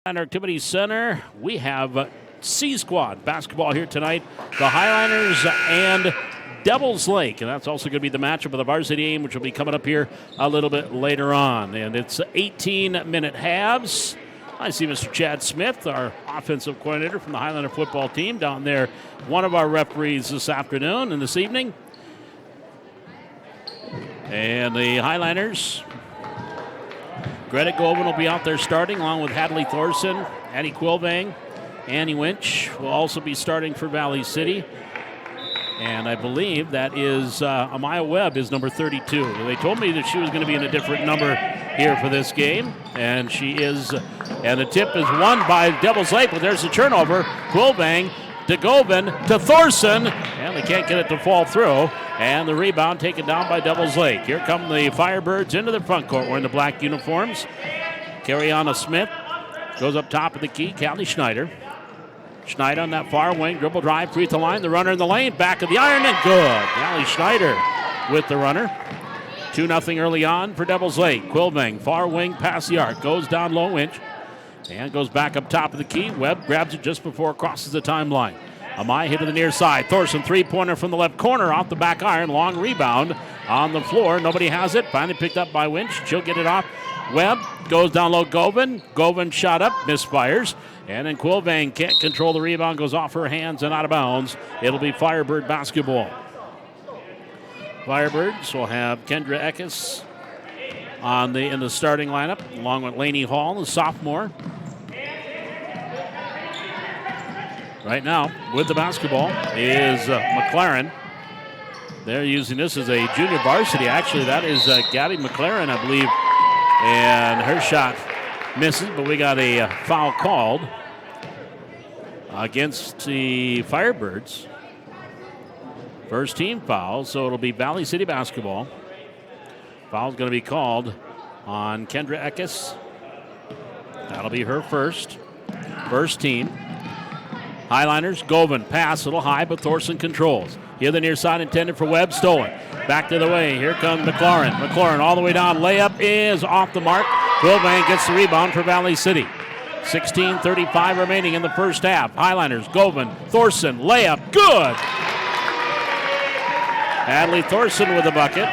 At Activity Center, we have C Squad basketball here tonight. The Highliners and Devils Lake, and that's also going to be the matchup of the varsity game, which will be coming up here a little bit later on. And it's 18-minute halves. I see Mr. Chad Smith, our offensive coordinator from the Highlander football team, down there, one of our referees this afternoon and this evening. And the Highliners, Greta Govan will be out there starting along with Hadley Thorson, Addie Quilvang, Annie Winch will also be starting for Valley City. And I believe that is Amaya Webb is number 32. They told me that she was going to be in a different number here for this game, and she is. And the tip is won by Devils Lake, but there's a turnover. Quilvang to Govan to Thorson, and they can't get it to fall through. And the rebound taken down by Devils Lake. Here come the Firebirds into the front court wearing the black uniforms. Carriana Smith goes up top of the key. Callie Schneider. Schneider on that far wing. Dribble drive, free throw line. The runner in the lane. Back of the iron and good. Callie Schneider with the runner. 2-0 early on for Devils Lake. Quilvang, far wing, past the arc. Goes down low, Winch. And goes back up top of the key. Webb grabs it just before it crosses the timeline. Amai hit to the near side. Thorson, three-pointer from the left corner off the back iron. Long rebound on the floor. Nobody has it. Finally picked up by Winch. She'll get it off. Webb goes down low. Govan. Govan shot up. Misfires. And then Quilvang can't control the rebound. Goes off her hands and out of bounds. It'll be Firebird basketball. Firebirds will have Kendra Eckes in the starting lineup, along with Lainey Hall, the sophomore. Right now, with the basketball, is McLaren. They're using this as a junior varsity. Actually, that is Gabby McLaren, I believe. And her shot misses, but we got a foul called against the Firebirds. First team foul, so it'll be Valley City basketball. Foul's going to be called on Kendra Eckes. That'll be her first team. Highliners, Govan, pass, a little high, but Thorson controls. Here the near side intended for Webb, stolen. Back to the way, here comes McLaurin. McLaurin all the way down, layup is off the mark. Quilvang gets the rebound for Valley City. 16:35 remaining in the first half. Highliners, Govan, Thorson, layup, good! Hadley Thorson with a bucket.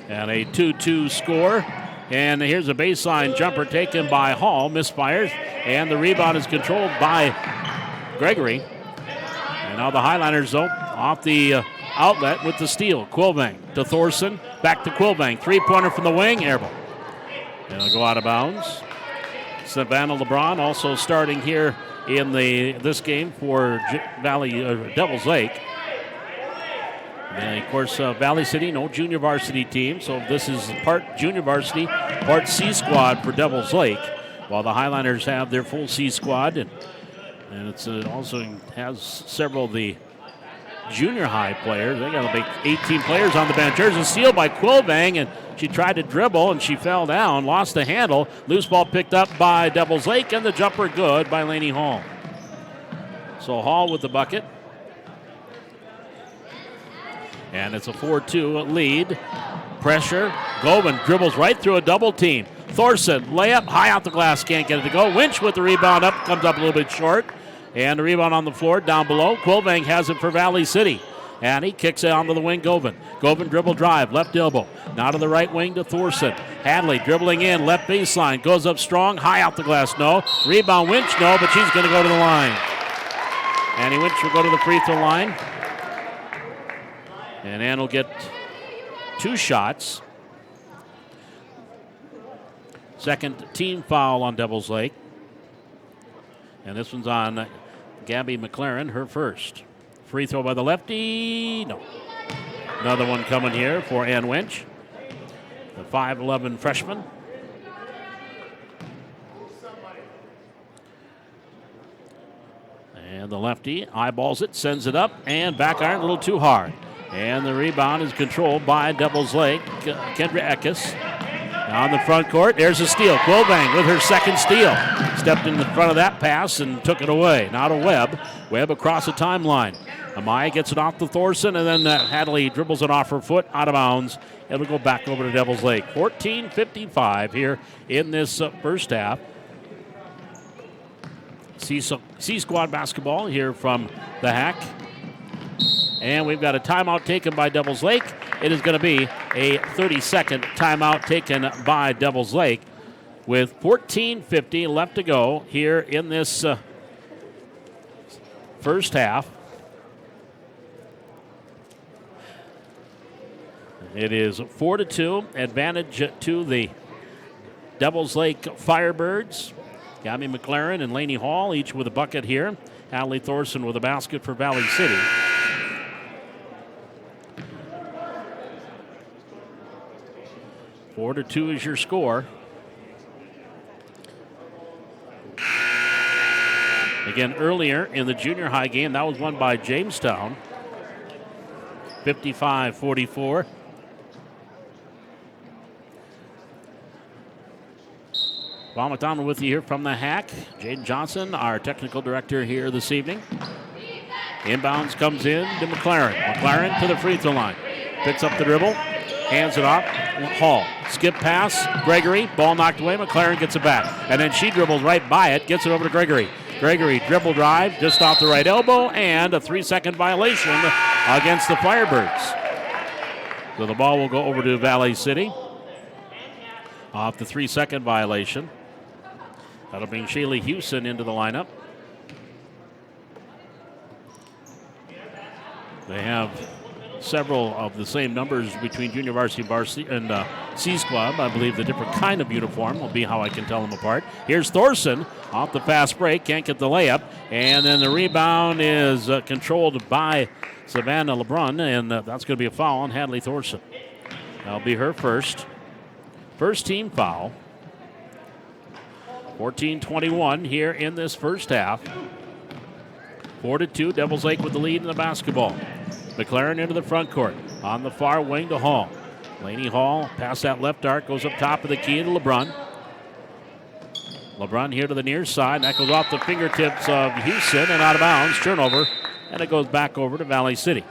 And a 2-2 score. And here's a baseline jumper taken by Hall, misfires. And the rebound is controlled by Gregory. And now the Highliners, though, off the outlet with the steal. Quilvang to Thorson, back to Quilvang. Three-pointer from the wing, airball. And it'll go out of bounds. Savannah LeBron also starting here in this game for Devils Lake. And, of course, Valley City, no junior varsity team, so this is part junior varsity, part C squad for Devils Lake, while the Highliners have their full C squad, and it also has several of the junior high players. They got a big 18 players on the bench. There's a steal by Quilvang, and she tried to dribble, and she fell down, lost the handle. Loose ball picked up by Devils Lake, and the jumper good by Lainey Hall. So Hall with the bucket. And it's a 4-2 lead. Pressure. Govan dribbles right through a double team. Thorson, layup, high out the glass, can't get it to go. Winch with the rebound up, comes up a little bit short. And the rebound on the floor down below. Quilvang has it for Valley City. And he kicks it onto the wing, Govan. Govan dribble drive, left elbow. Now to the right wing to Thorson. Hadley dribbling in, left baseline. Goes up strong, high out the glass, no. Rebound, Winch, no, but she's going to go to the line. Annie Winch will go to the free throw line. And Ann will get 2 shots. Second team foul on Devils Lake. And this one's on Gabby McLaren, her first. Free throw by the lefty. No. Another one coming here for Ann Winch, the 5'11 freshman. And the lefty eyeballs it, sends it up, and back iron a little too hard. And the rebound is controlled by Devils Lake, Kendra Eckes. On the front court, there's a steal. Quilvang with her second steal. Stepped in the front of that pass and took it away. Now to Webb. Webb across the timeline. Amaya gets it off to Thorson, and then Hadley dribbles it off her foot, out of bounds. It'll go back over to Devils Lake. 14:55 here in this first half. C Squad basketball here from the Hack. And we've got a timeout taken by Devils Lake. It is going to be a 30-second timeout taken by Devils Lake with 14:50 left to go here in this first half. It is 4-2, advantage to the Devils Lake Firebirds. Gabby McLaren and Lainey Hall each with a bucket here. Hadley Thorson with a basket for Valley City. Four to two is your score. Again, earlier in the junior high game, that was won by Jamestown. 55-44. Bob McDonald with you here from the Hack. Jaden Johnson, our technical director here this evening. Inbounds comes in to McLaren. McLaren to the free throw line. Picks up the dribble, hands it off. Hall. Skip pass. Gregory. Ball knocked away. McLaren gets it back. And then she dribbles right by it. Gets it over to Gregory. Gregory dribble drive just off the right elbow. And a 3-second violation against the Firebirds. So the ball will go over to Valley City. Off the 3-second violation. That'll bring Shaylee Hewson into the lineup. They have several of the same numbers between junior varsity and C Squad. I believe the different kind of uniform will be how I can tell them apart. Here's Thorson off the fast break, can't get the layup, and then the rebound is controlled by Savannah LeBrun, and that's going to be a foul on Hadley Thorson. That'll be her first team foul. 14-21 here in this first half. 4-2, Devils Lake with the lead in the basketball. McLaren into the front court. On the far wing to Hall. Lainey Hall past that left arc, goes up top of the key to LeBrun. LeBrun here to the near side. That goes off the fingertips of Houston and out of bounds. Turnover, and it goes back over to Valley City.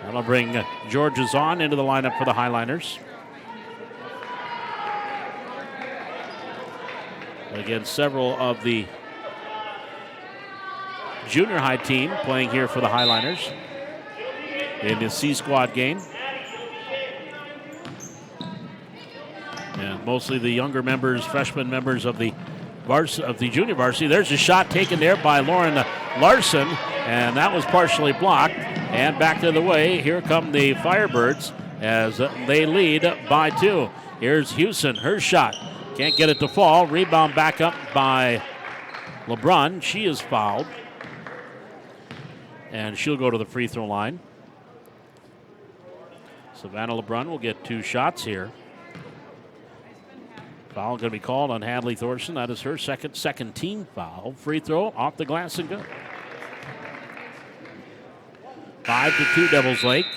That'll bring Georges on into the lineup for the Highliners. Again, several of the junior high team playing here for the Highliners in the C Squad game. And mostly the younger members, freshman members of the junior varsity. There's a shot taken there by Lauren Larson, and that was partially blocked. And back the other way, here come the Firebirds as they lead by 2. Here's Hewson, her shot. Can't get it to fall. Rebound back up by LeBrun. She is fouled. And she'll go to the free throw line. Savannah LeBrun will get 2 shots here. Foul going to be called on Hadley Thorson. That is her second team foul. Free throw off the glass and good. 5-2 Devils Lake.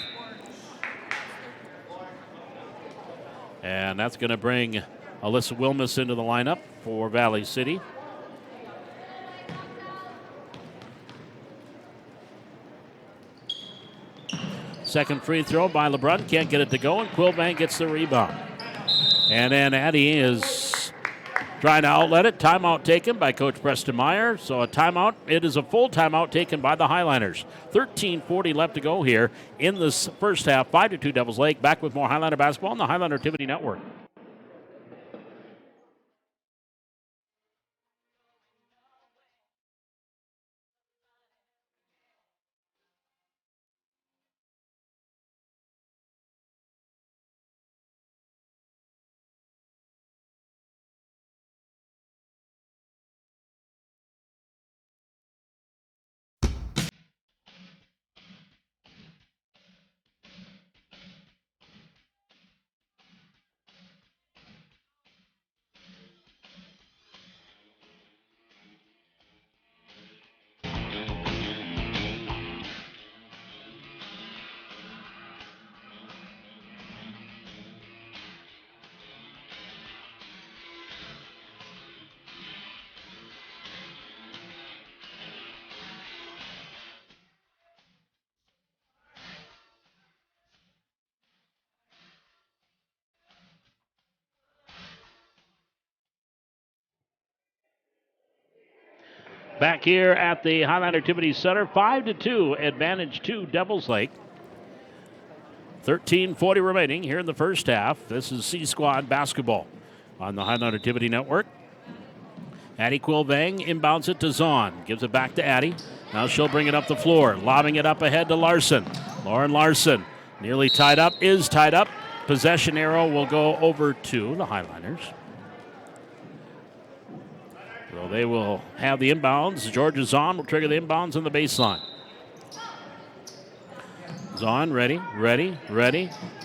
And that's going to bring Alyssa Wilmus into the lineup for Valley City. Second free throw by LeBrun. Can't get it to go, and Quillbank gets the rebound. And then Addie is trying to outlet it. Timeout taken by Coach Preston Meyer. So a timeout. It is a full timeout taken by the Highliners. 13:40 left to go here in this first half. 5-2 Devils Lake. Back with more Highliner basketball on the Highliner Activity Network. back here at the Highland Activity Center. 5-2 advantage to Devils Lake. 13:40 remaining here in the first half. This is C-Squad basketball on the Highland Activity Network. Addie Quilvang inbounds it to Zahn. Gives it back to Addie. Now she'll bring it up the floor. Lobbing it up ahead to Larson. Lauren Larson nearly tied up. Is tied up. Possession arrow will go over to the Highlanders. So they will have the inbounds. Georgia Zahn will trigger the inbounds on the baseline. Zahn ready.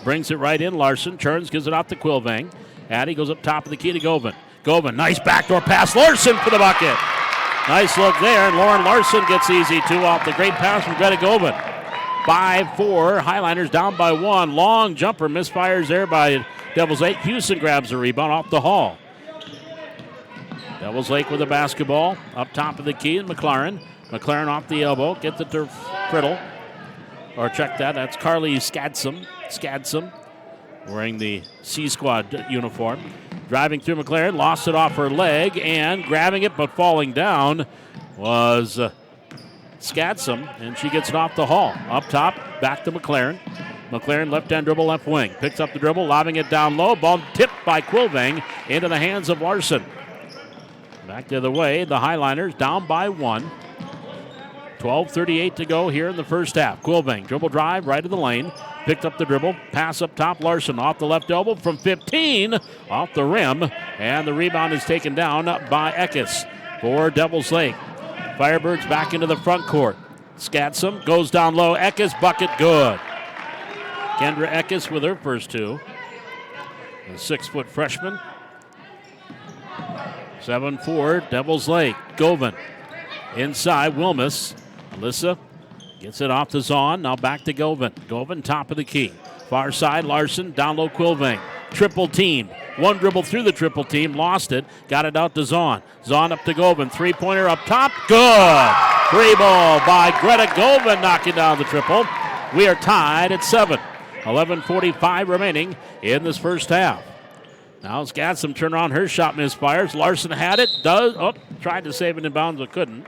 Brings it right in. Larson turns, gives it out to Quilvang. Addie goes up top of the key to Govan. Govan, nice backdoor pass. Larson for the bucket. Nice look there, and Lauren Larson gets easy two off the great pass from Greta Govan. 5-4, Highlanders down by one. Long jumper misfires there by Devils Lake. Houston grabs the rebound off the Hall. Devils Lake with the basketball. Up top of the key, and McLaren. McLaren off the elbow, gets it to Friddle. Or check that, that's Carly Skadsum, wearing the C-Squad uniform. Driving through McLaren, lost it off her leg, and grabbing it but falling down was Skadsum, and she gets it off the Hall. Up top, back to McLaren. McLaren left-hand dribble, left wing. Picks up the dribble, lobbing it down low. Ball tipped by Quilvang into the hands of Larson. Back the other way, the Highlanders down by one. 12:38 to go here in the first half. Quilvang, dribble drive, right of the lane. Picked up the dribble, pass up top, Larson off the left elbow from 15, off the rim, and the rebound is taken down by Eckes for Devils Lake. Firebirds back into the front court. Skadsum goes down low, Eckes, bucket, good. Kendra Eckes with her first two. A 6-foot freshman. 7-4, Devils Lake. Govan inside, Wilmus. Alyssa gets it off to Zahn. Now back to Govan. Govan, top of the key. Far side, Larson. Down low, Quilvang. Triple team. One dribble through the triple team. Lost it. Got it out to Zahn. Zahn up to Govan. Three-pointer up top. Good. Free ball by Greta Govan, knocking down the triple. We are tied at 7. 11:45 remaining in this first half. Now it's got some turnaround. Her shot misfires. Larson had it. Tried to save it in bounds but couldn't.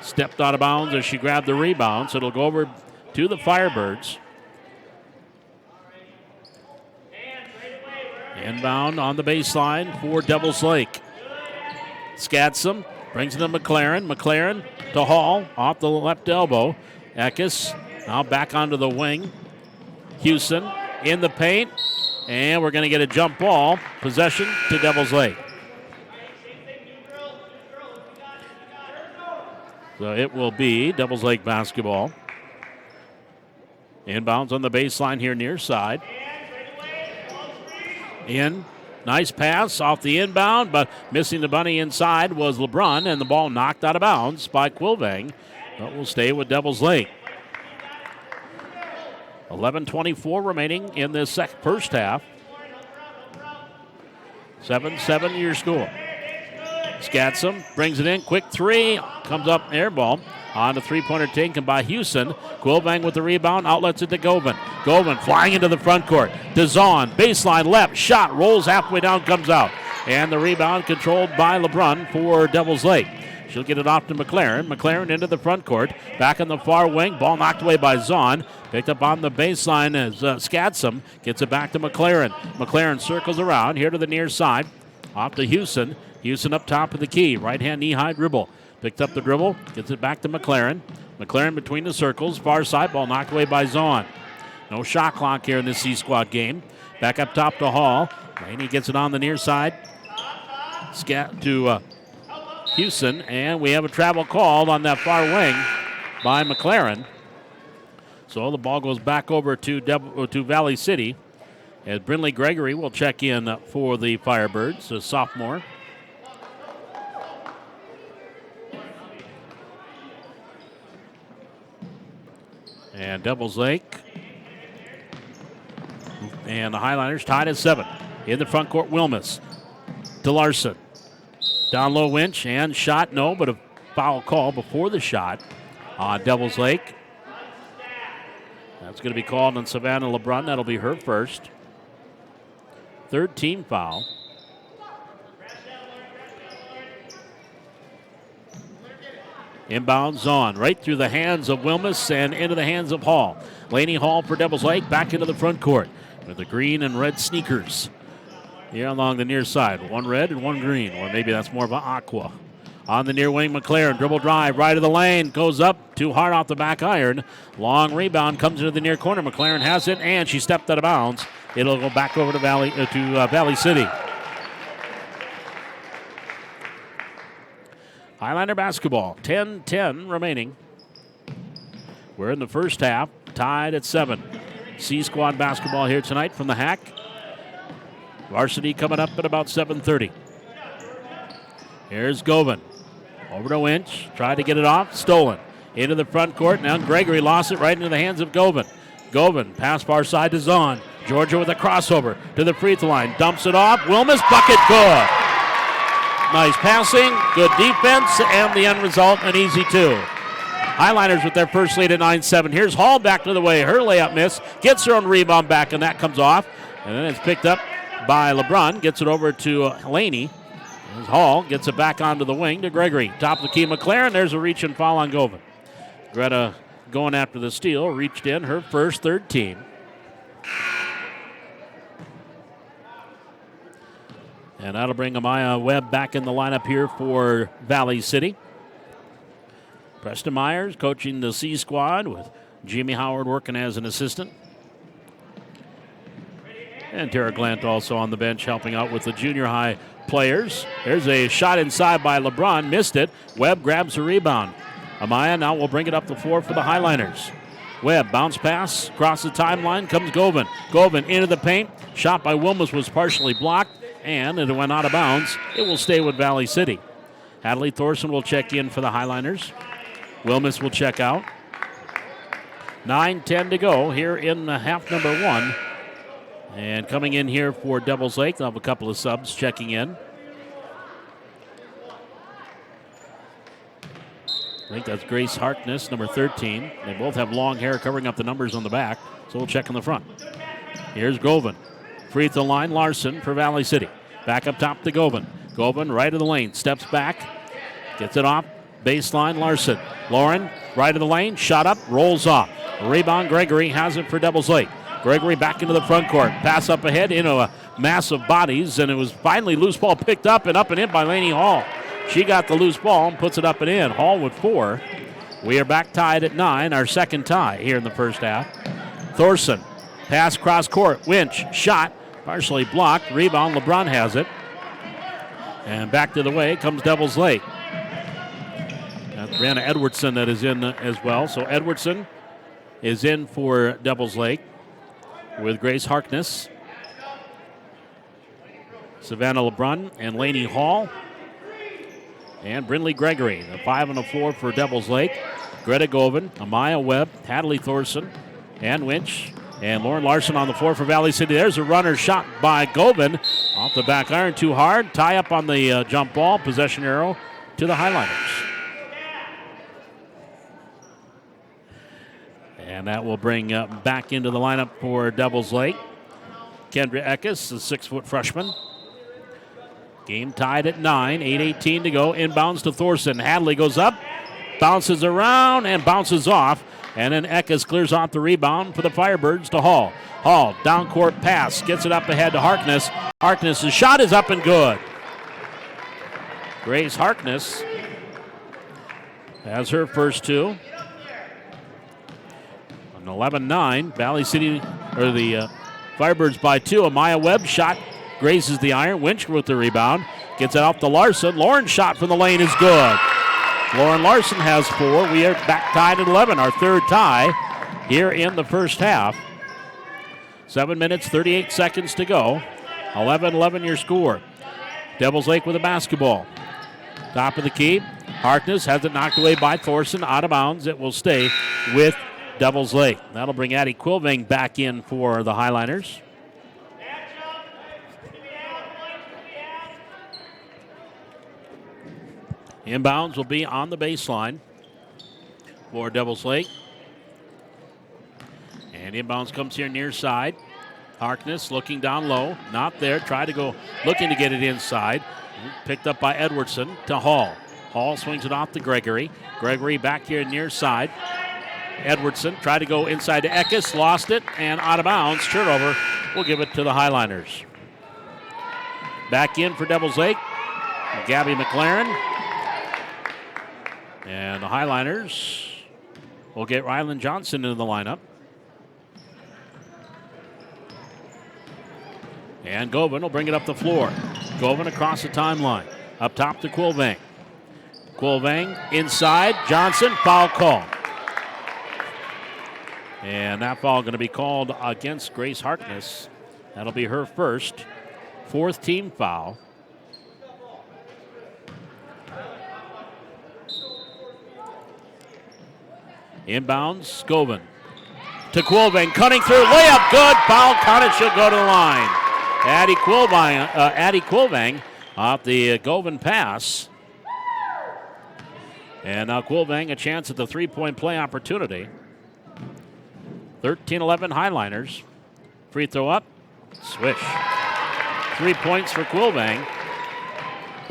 Stepped out of bounds as she grabbed the rebound, so it'll go over to the Firebirds. Inbound on the baseline for Devils Lake. Skadsum brings it to McLaren. McLaren to Hall off the left elbow. Eckes now back onto the wing. Houston in the paint, and we're going to get a jump ball. Possession to Devils Lake. So it will be Devils Lake basketball. Inbounds on the baseline here near side. In. Nice pass off the inbound, but missing the bunny inside was LeBrun, and the ball knocked out of bounds by Quilvang, but will stay with Devils Lake. 11:24 remaining in this first half. 7-7 your score. Skadsum brings it in, quick three, comes up air ball. On the three-pointer taken by Houston. Quilvang with the rebound, outlets it to Govan. Govan flying into the front court. DeZahn, baseline left, shot, rolls halfway down, comes out. And the rebound controlled by LeBrun for Devils Lake. She'll get it off to McLaren. McLaren into the front court. Back on the far wing, ball knocked away by Zahn. Picked up on the baseline as Skadsum gets it back to McLaren. McLaren circles around here to the near side. Off to Houston. Houston up top of the key. Right-hand knee-high dribble. Picked up the dribble. Gets it back to McLaren. McLaren between the circles. Far side ball knocked away by Zahn. No shot clock here in this C-Squad game. Back up top to Hall. Laney gets it on the near side. To Houston. And we have a travel called on that far wing by McLaren. So the ball goes back over to Valley City. As Brinley Gregory will check in for the Firebirds, a sophomore. And Devils Lake and the Highlanders tied at 7. In the front court, Wilmus to Larson. Down low, Winch, and shot, no, but a foul call before the shot on Devils Lake. That's going to be called on Savannah LeBrun. That'll be her first. Third team foul. Inbounds on, right through the hands of Wilmus and into the hands of Hall. Laney Hall for Devils Lake, back into the front court with the green and red sneakers. Here along the near side, one red and one green, or maybe that's more of an aqua. On the near wing, McLaren, dribble drive, right of the lane, goes up, too hard off the back iron. Long rebound, comes into the near corner. McLaren has it, and she stepped out of bounds. It'll go back over to Valley City. Highliner basketball, 10-10 remaining. We're in the first half, tied at 7. C-Squad basketball here tonight from the Hack. Varsity coming up at about 7:30. Here's Govan. Over to Winch. Tried to get it off. Stolen. Into the front court. Now Gregory lost it right into the hands of Govan. Govan, pass far side to Zahn. Georgia with a crossover to the free throw line. Dumps it off. Wilmus, bucket, good. Nice passing, good defense, and the end result, an easy 2. Highliners with their first lead at 9-7. Here's Hall back to the way. Her layup miss. Gets her own rebound back, and that comes off. And then it's picked up by LeBrun. Gets it over to Laney. As Hall gets it back onto the wing to Gregory. Top of the key, McLaren. There's a reach and foul on Govan. Greta going after the steal. Reached in, her first, third team. And that'll bring Amaya Webb back in the lineup here for Valley City. Preston Myers coaching the C squad with Jimmy Howard working as an assistant. And Tara Glant also on the bench helping out with the junior high players. There's a shot inside by LeBron. Missed it. Webb grabs the rebound. Amaya now will bring it up the floor for the Highliners. Webb, bounce pass, across the timeline, comes Govan. Govan into the paint. Shot by Wilmus was partially blocked, and it went out of bounds. It will stay with Valley City. Hadley Thorson will check in for the Highliners. Wilmus will check out. 9:10 to go here in half number 1. And coming in here for Devils Lake, they'll have a couple of subs checking in. I think that's Grace Harkness, number 13. They both have long hair covering up the numbers on the back, so we'll check in the front. Here's Govan. Free throw line, Larson for Valley City. Back up top to Govan. Govan, right of the lane, steps back, gets it off, baseline, Larson. Lauren, right of the lane, shot up, rolls off. Rebound, Gregory has it for Devils Lake. Gregory back into the front court. Pass up ahead into a mass of bodies, and it was finally loose ball picked up and in by Laney Hall. She got the loose ball and puts it up and in. Hall with 4. We are back tied at 9, our second tie here in the first half. Thorson, pass cross court. Winch, shot, partially blocked. Rebound, LeBron has it. And back to the way comes Devils Lake. That's Brianna Edwardson that is in as well. So Edwardson is in for Devils Lake with Grace Harkness, Savannah LeBrun, and Laney Hall, and Brindley Gregory. The 5 on the floor for Devils Lake. Greta Govan, Amaya Webb, Hadley Thorson, and Winch, and Lauren Larson on the floor for Valley City. There's a runner shot by Govan. Off the back iron, too hard. Tie up on the jump ball. Possession arrow to the Highliners. And that will bring back into the lineup for Devils Lake Kendra Eckes, the 6-foot freshman. Game tied at 9, 8:18 to go. Inbounds to Thorson. Hadley goes up, bounces around, and bounces off. And then Eckes clears off the rebound for the Firebirds to Hall. Hall, down court pass, gets it up ahead to Harkness. Harkness' shot is up and good. Grace Harkness has her first 2. 11-9, Valley City, or the Firebirds by 2. Amaya Webb shot grazes the iron. Winch with the rebound. Gets it out to Larson. Lauren's shot from the lane is good. Lauren Larson has 4. We are back tied at 11, our third tie here in the first half. 7 minutes, 38 seconds to go. 11-11 your score. Devils Lake with a basketball. Top of the key. Harkness has it knocked away by Thorson. Out of bounds. It will stay with Devils Lake. That'll bring Addie Quilving back in for the Highliners. Inbounds will be on the baseline for Devils Lake. And inbounds comes here near side. Harkness looking down low. Not there. Tried to go looking to get it inside. Picked up by Edwardson to Hall. Hall swings it off to Gregory. Gregory back here near side. Edwardson tried to go inside to Eckes, lost it, and out of bounds. Turnover. We'll give it to the Highliners. Back in for Devils Lake, Gabby McLaren. And the Highliners will get Ryland Johnson into the lineup. And Govan will bring it up the floor. Govan across the timeline. Up top to Quilvang. Quilvang inside. Johnson, foul call. And that foul going to be called against Grace Harkness. That'll be her first, fourth team foul. Inbounds, Govan. To Quilvang, cutting through, layup, good, foul counted, she'll go to the line. Addie Quilvang off the Govan pass. And now Quilvang a chance at the three-point play opportunity. 13-11 Highliners. Free throw up, swish. 3 points for Quilvang.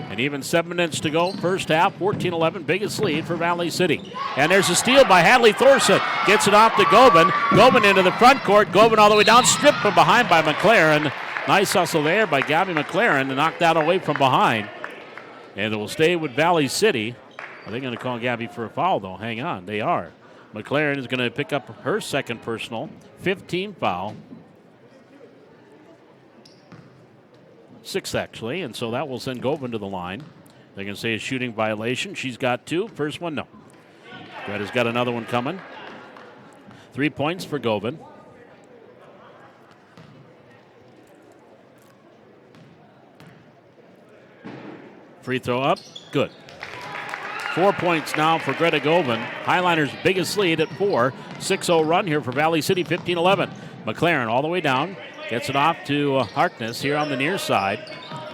And even 7 minutes to go, first half, 14-11, biggest lead for Valley City. And there's a steal by Hadley Thorson. Gets it off to Govan. Govan into the front court. Govan all the way down, stripped from behind by McLaren. Nice hustle there by Gabby McLaren to knock that away from behind. And it will stay with Valley City. Are they going to call Gabby for a foul, though? Hang on, they are. McLaren is going to pick up her second personal, 15 foul. Sixth, actually, and so that will send Govan to the line. They're going to say a shooting violation. She's got 2. First one, no. Greta's got another one coming. 3 points for Govan. Free throw up, good. 4 points now for Greta Govan. Highliners' biggest lead at 4. 6-0 run here for Valley City, 15-11. McLaren all the way down. Gets it off to Harkness here on the near side.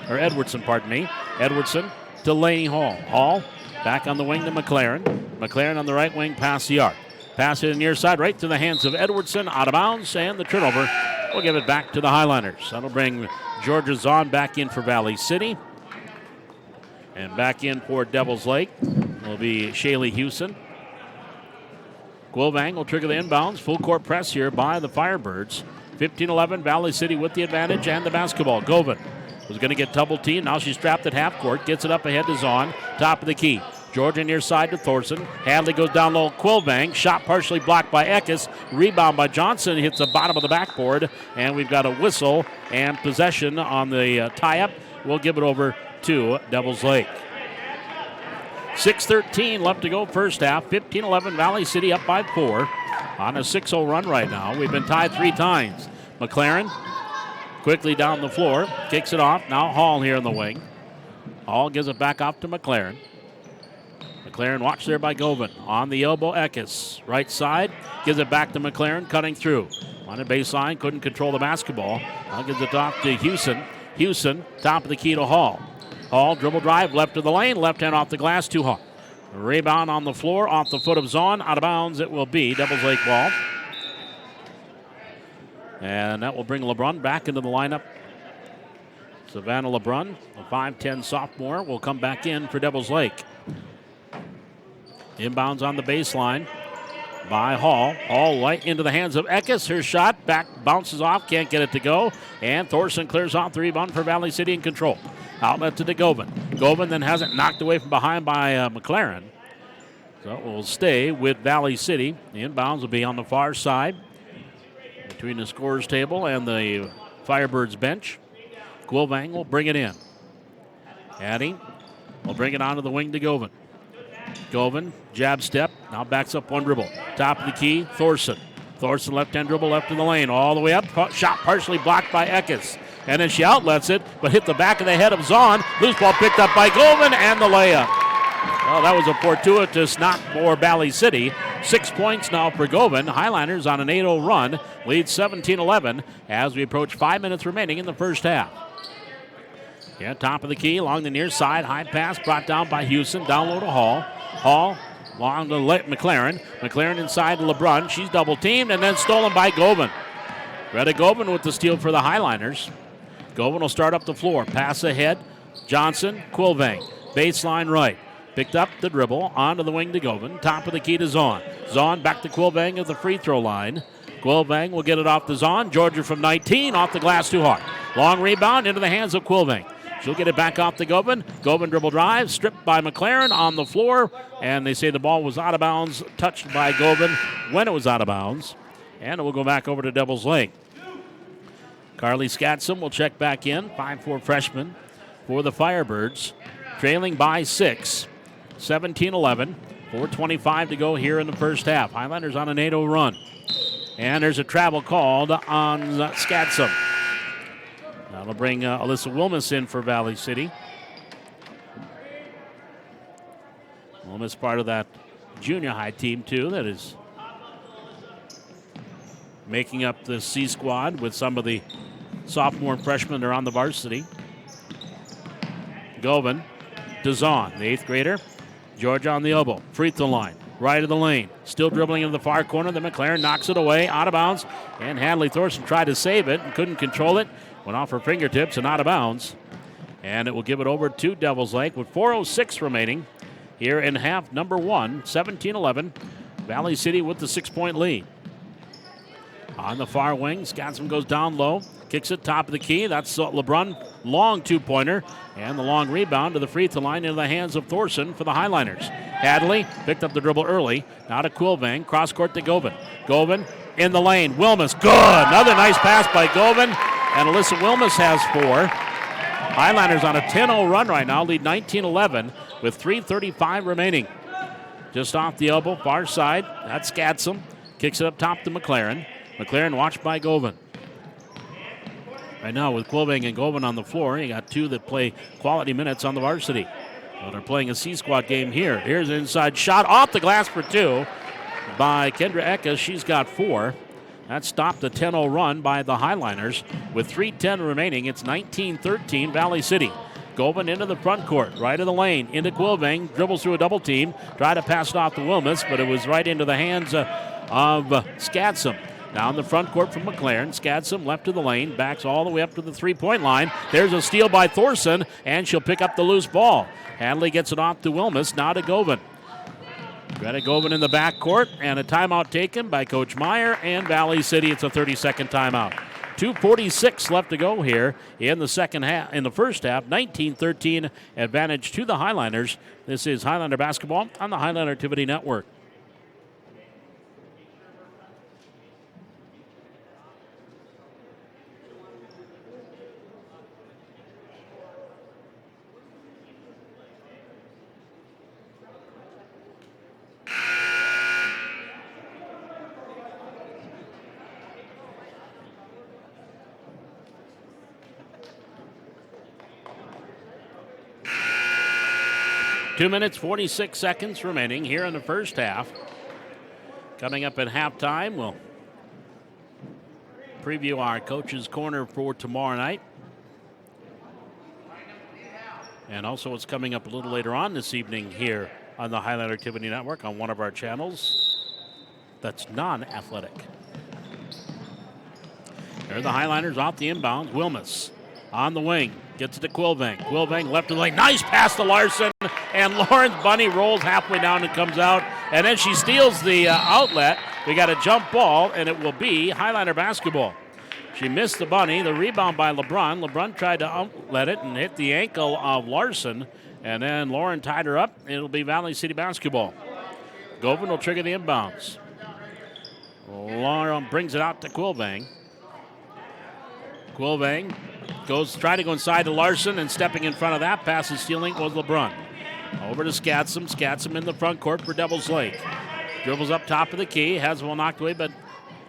Or Edwardson, pardon me. Edwardson to Laney Hall. Hall back on the wing to McLaren. McLaren on the right wing past the arc. Pass to the near side right to the hands of Edwardson. Out of bounds, and the turnover will give it back to the Highliners. That'll bring Georgia Zahn back in for Valley City. And back in for Devils Lake will be Shaylee Hewson. Quilvang will trigger the inbounds. Full court press here by the Firebirds. 15-11, Valley City with the advantage and the basketball. Govan was going to get double teamed. Now she's trapped at half court. Gets it up ahead to Zahn. Top of the key. Georgia near side to Thorson. Hadley goes down low. Quilvang. Shot partially blocked by Eckes. Rebound by Johnson. Hits the bottom of the backboard. And we've got a whistle and possession on the tie-up. We'll give it over to Devils Lake. 6:13 left to go first half. 15-11 Valley City up by 4. On a 6-0 run right now. We've been tied 3 times. McLaren quickly down the floor. Kicks it off. Now Hall here in the wing. Hall gives it back off to McLaren. McLaren watched there by Govan. On the elbow, Eckes. Right side. Gives it back to McLaren. Cutting through. On the baseline. Couldn't control the basketball. Now gives it off to Hewson. Hewson, top of the key to Hall. Hall, dribble drive, left of the lane. Left hand off the glass to Hall. Rebound on the floor, off the foot of Zahn. Out of bounds it will be. Devils Lake ball. And that will bring LeBrun back into the lineup. Savannah LeBrun, a 5'10 sophomore, will come back in for Devils Lake. Inbounds on the baseline by Hall. Hall right into the hands of Eckes. Her shot back bounces off, can't get it to go. And Thorson clears off the rebound for Valley City in control. Outlet to Govan. Govan then has it knocked away from behind by McLaren. So it will stay with Valley City. The inbounds will be on the far side between the scorer's table and the Firebirds bench. Quilvang will bring it in. Addie will bring it onto the wing to Govan. Govan, jab step, now backs up one dribble. Top of the key, Thorson. Thorson left-hand dribble left in the lane, all the way up. Shot partially blocked by Eckes. And then she outlets it, but hit the back of the head of Zahn. Loose ball picked up by Govan, and the layup. Well, that was a fortuitous knock for Valley City. 6 points now for Govan. Highliners on an 8-0 run. Lead 17-11 as we approach 5 minutes remaining in the first half. Yeah, top of the key along the near side. High pass brought down by Hewson. Down low to Hall. Hall long to McLaren. McLaren inside to LeBrun. She's double teamed and then stolen by Govan. Greta Govan with the steal for the Highliners. Govan will start up the floor. Pass ahead. Johnson, Quilvang. Baseline right. Picked up the dribble, onto the wing to Govan. Top of the key to Zahn. Zahn back to Quilvang at the free throw line. Quilvang will get it off to Zahn. Georgia from 19, off the glass too hard. Long rebound into the hands of Quilvang. She'll get it back off to Govan. Govan dribble drive, stripped by McLaren on the floor. And they say the ball was out of bounds, touched by Govan when it was out of bounds. And it will go back over to Devils Lake. Carly Skatsum will check back in, 5'4" freshman for the Firebirds. Trailing by 6, 17-11. 4:25 to go here in the first half. Highlanders on an 8-0 run. And there's a travel called on Skatsum. That'll bring Alyssa Wilmus in for Valley City. Wilmus part of that junior high team, too, that is making up the C squad with some of the sophomore and freshmen that are on the varsity. Govan to Zahn, the 8th grader. Georgia on the elbow, free throw line, right of the lane. Still dribbling into the far corner. Then McLaren knocks it away, out of bounds. And Hadley Thorson tried to save it and couldn't control it. Went off her fingertips and out of bounds. And it will give it over to Devils Lake with 4:06 remaining here in half number 1, 17-11. Valley City with the 6-point lead. On the far wing, Skatsum goes down low, kicks it top of the key. That's LeBrun, long two-pointer, and the long rebound to the free throw line into the hands of Thorson for the Highliners. Hadley picked up the dribble early, now to Quilvang, cross court to Govan. Govan in the lane, Wilmus, good! Another nice pass by Govan, and Alyssa Wilmus has 4. Highlanders on a 10-0 run right now, lead 19-11 with 3:35 remaining. Just off the elbow, far side, that's Skatsum, kicks it up top to McLaren. McLaren watched by Govan. Right now with Quilvang and Govan on the floor, you got 2 that play quality minutes on the varsity. Well, they're playing a C-squad game here. Here's an inside shot off the glass for 2 by Kendra Eka. She's got 4. That stopped the 10-0 run by the Highliners. With 3:10 remaining, it's 19-13 Valley City. Govan into the front court, right of the lane, into Quilvang, dribbles through a double team, tried to pass it off to Wilmus, but it was right into the hands of Skatsum. Now in the front court from McLaren. Skatsum left to the lane, backs all the way up to the three-point line. There's a steal by Thorson, and she'll pick up the loose ball. Hadley gets it off to Wilmus, now to Govan. Greta Govan in the backcourt, and a timeout taken by Coach Meyer and Valley City. It's a 30-second timeout. 2:46 left to go here in the second half. In the first half, 19-13 advantage to the Highlanders. This is Highlander basketball on the Highlander Activity Network. Two minutes, 46 seconds remaining here in the first half. Coming up at halftime, we'll preview our Coach's Corner for tomorrow night. And also what's coming up a little later on this evening here on the Highlander Activity Network on one of our channels that's non-athletic. There are the Highlanders off the inbound. Wilmus on the wing. Gets it to Quilvang. Quilvang left to the lane. Nice pass to Larson. And Lawrence Bunny rolls halfway down and comes out. And then she steals the outlet. We got a jump ball, and it will be Highlander basketball. She missed the bunny. The rebound by LeBrun. LeBrun tried to outlet it and hit the ankle of Larson. And then Lauren tied her up. It'll be Valley City basketball. Govan will trigger the inbounds. Lauren brings it out to Quilvang. Quilvang try to go inside to Larson, and stepping in front of that pass and stealing was LeBrun. Over to Skatsum. Skatsum in the front court for Devils Lake. Dribbles up top of the key. Has one knocked away, but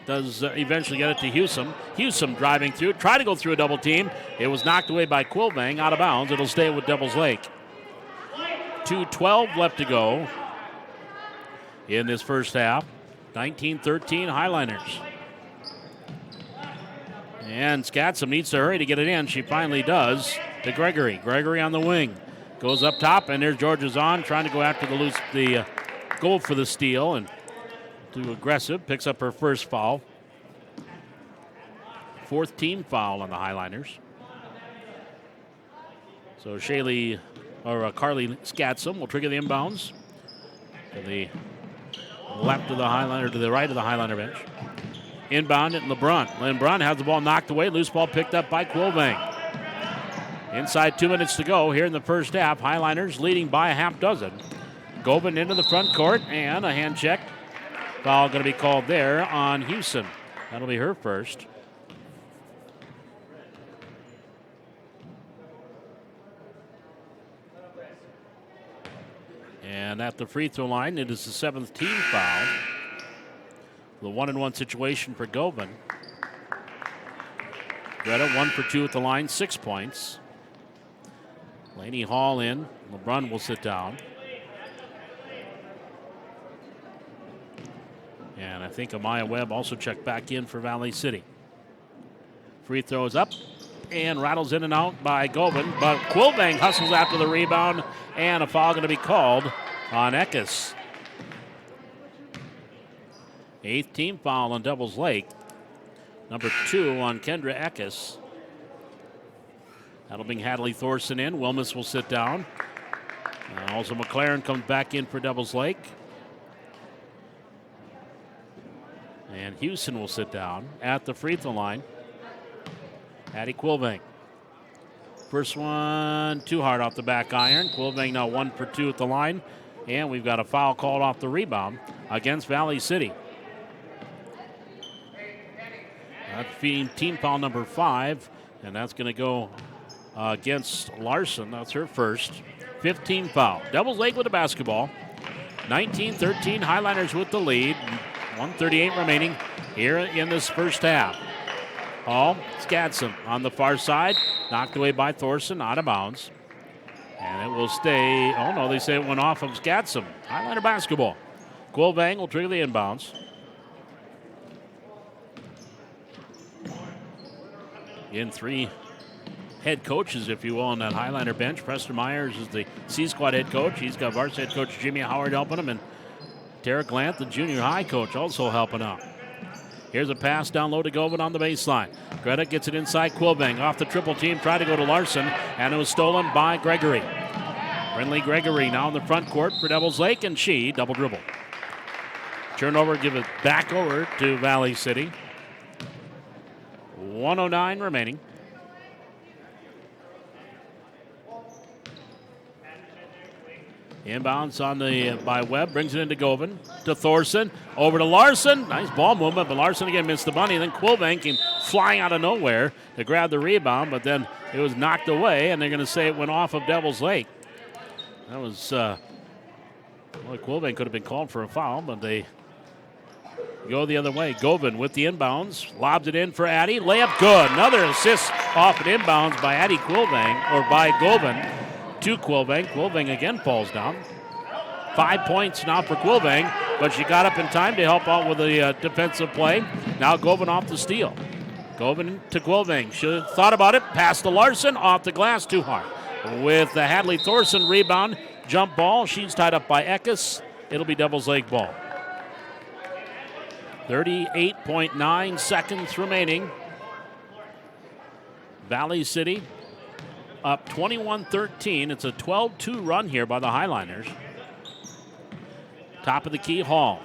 does eventually get it to Hewsome. Hewsome driving through. Try to go through a double team. It was knocked away by Quilvang, out of bounds. It'll stay with Devils Lake. 2:12 left to go in this first half. 19-13 Highliners. And Skatsum needs to hurry to get it in. She finally does to Gregory. Gregory on the wing. Goes up top, and there's Georgia Zahn trying to go after the goal for the steal, and too aggressive. Picks up her first foul. 4th team foul on the Highliners. So Shaylee Carly Skatsum will trigger the inbounds to the left of the Highliner, to the right of the Highliner bench. Inbound at LeBrun. LeBrun has the ball knocked away. Loose ball picked up by Quilvang. Inside 2 minutes to go here in the first half. Highliners leading by a half dozen. Govan into the front court, and a hand check. Foul going to be called there on Houston. That'll be her first. And at the free throw line, it is the 7th team foul. The 1-and-1 situation for Govan. Greta 1 for 2 at the line, 6 points. Laney Hall in. LeBrun will sit down. And I think Amaya Webb also checked back in for Valley City. Free throws up and rattles in and out by Govan, but Quilvang hustles after the rebound, and a foul going to be called on Eckes. 8th team foul on Devils Lake. Number 2 on Kendra Eckes. That'll bring Hadley Thorson in. Wilmus will sit down. Also McLaren comes back in for Devils Lake. And Houston will sit down at the free throw line. Addie Quilvang. First one too hard off the back iron. Quilvang now 1 for 2 at the line. And we've got a foul called off the rebound against Valley City. That's team foul number 5. And that's going to go against Larson. That's her first. 5th team foul. Devils Lake with the basketball. 19-13. Highliners with the lead. 1:38 remaining here in this first half. Hall, Skatsum on the far side. Knocked away by Thorson, out of bounds. And it will stay. Oh, no, they say it went off of Skatsum. Highliner basketball. Quilvang will trigger the inbounds. In 3 head coaches, if you will, on that Highliner bench. Preston Myers is the C-Squad head coach. He's got varsity head coach Jimmy Howard helping him, and Tara Glant, the junior high coach, also helping out. Here's a pass down low to Govan on the baseline. Greta gets it inside Quilvang. Off the triple team, tried to go to Larson, and it was stolen by Gregory. Brinley Gregory now in the front court for Devils Lake, and she double dribble. Turnover, give it back over to Valley City. 1:09 remaining. Inbounds on by Webb, brings it into Govan, to Thorson, over to Larson. Nice ball movement, but Larson again missed the bunny. And then Quilvang came flying out of nowhere to grab the rebound, but then it was knocked away, and they're going to say it went off of Devils Lake. That was, Quilvang could have been called for a foul, but they go the other way. Govan with the inbounds, lobs it in for Addie. Layup good. Another assist off an inbounds by Addie Quilvang, or by Govan. To Quilvang. Quilvang again falls down. 5 points now for Quilvang, but she got up in time to help out with the defensive play. Now Govan off the steal. Govan to Quilvang. Should have thought about it. Pass to Larson. Off the glass. Too hard. With the Hadley Thorson rebound. Jump ball. She's tied up by Eckes. It'll be Devils Lake ball. 38.9 seconds remaining. Valley City up 21-13. It's a 12-2 run here by the Highliners. Top of the key, Hall.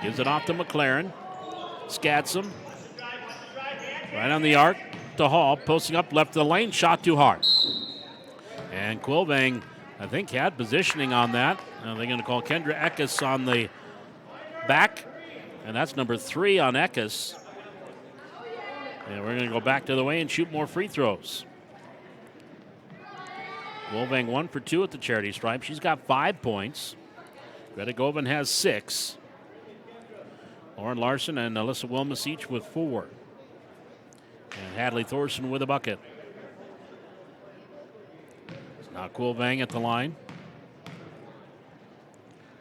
Gives it off to McLaren. Skatsum. Right on the arc to Hall. Posting up left of the lane. Shot too hard. And Quilvang, I think, had positioning on that. Now they're going to call Kendra Eckes on the back. And that's number 3 on Eckes. And we're going to go back to the way and shoot more free throws. Quilvang 1 for 2 at the charity stripe. She's got 5 points. Greta Govan has 6. Lauren Larson and Alyssa Wilmus each with 4. And Hadley Thorson with a bucket. It's now Quilvang at the line.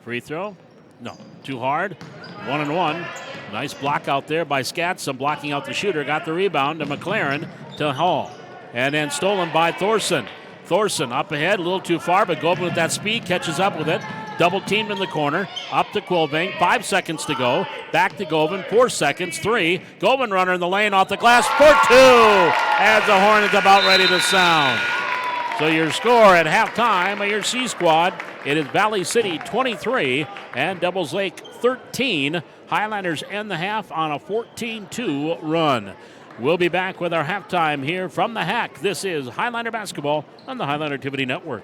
Free throw? No, too hard. 1-and-1. Nice block out there by Skatsum, blocking out the shooter. Got the rebound to McLaren to Hall. And then stolen by Thorson. Thorson up ahead, a little too far, but Govan with that speed catches up with it. Double teamed in the corner. Up to Quilvang. 5 seconds to go. Back to Govan. 4 seconds. 3. Govan runner in the lane off the glass for 2 as the horn is about ready to sound. So your score at halftime of your C Squad, it is Valley City 23 and Devils Lake 13. Highlanders end the half on a 14-2 run. We'll be back with our halftime here from the Hack. This is Highlander Basketball on the Highlander Activity Network.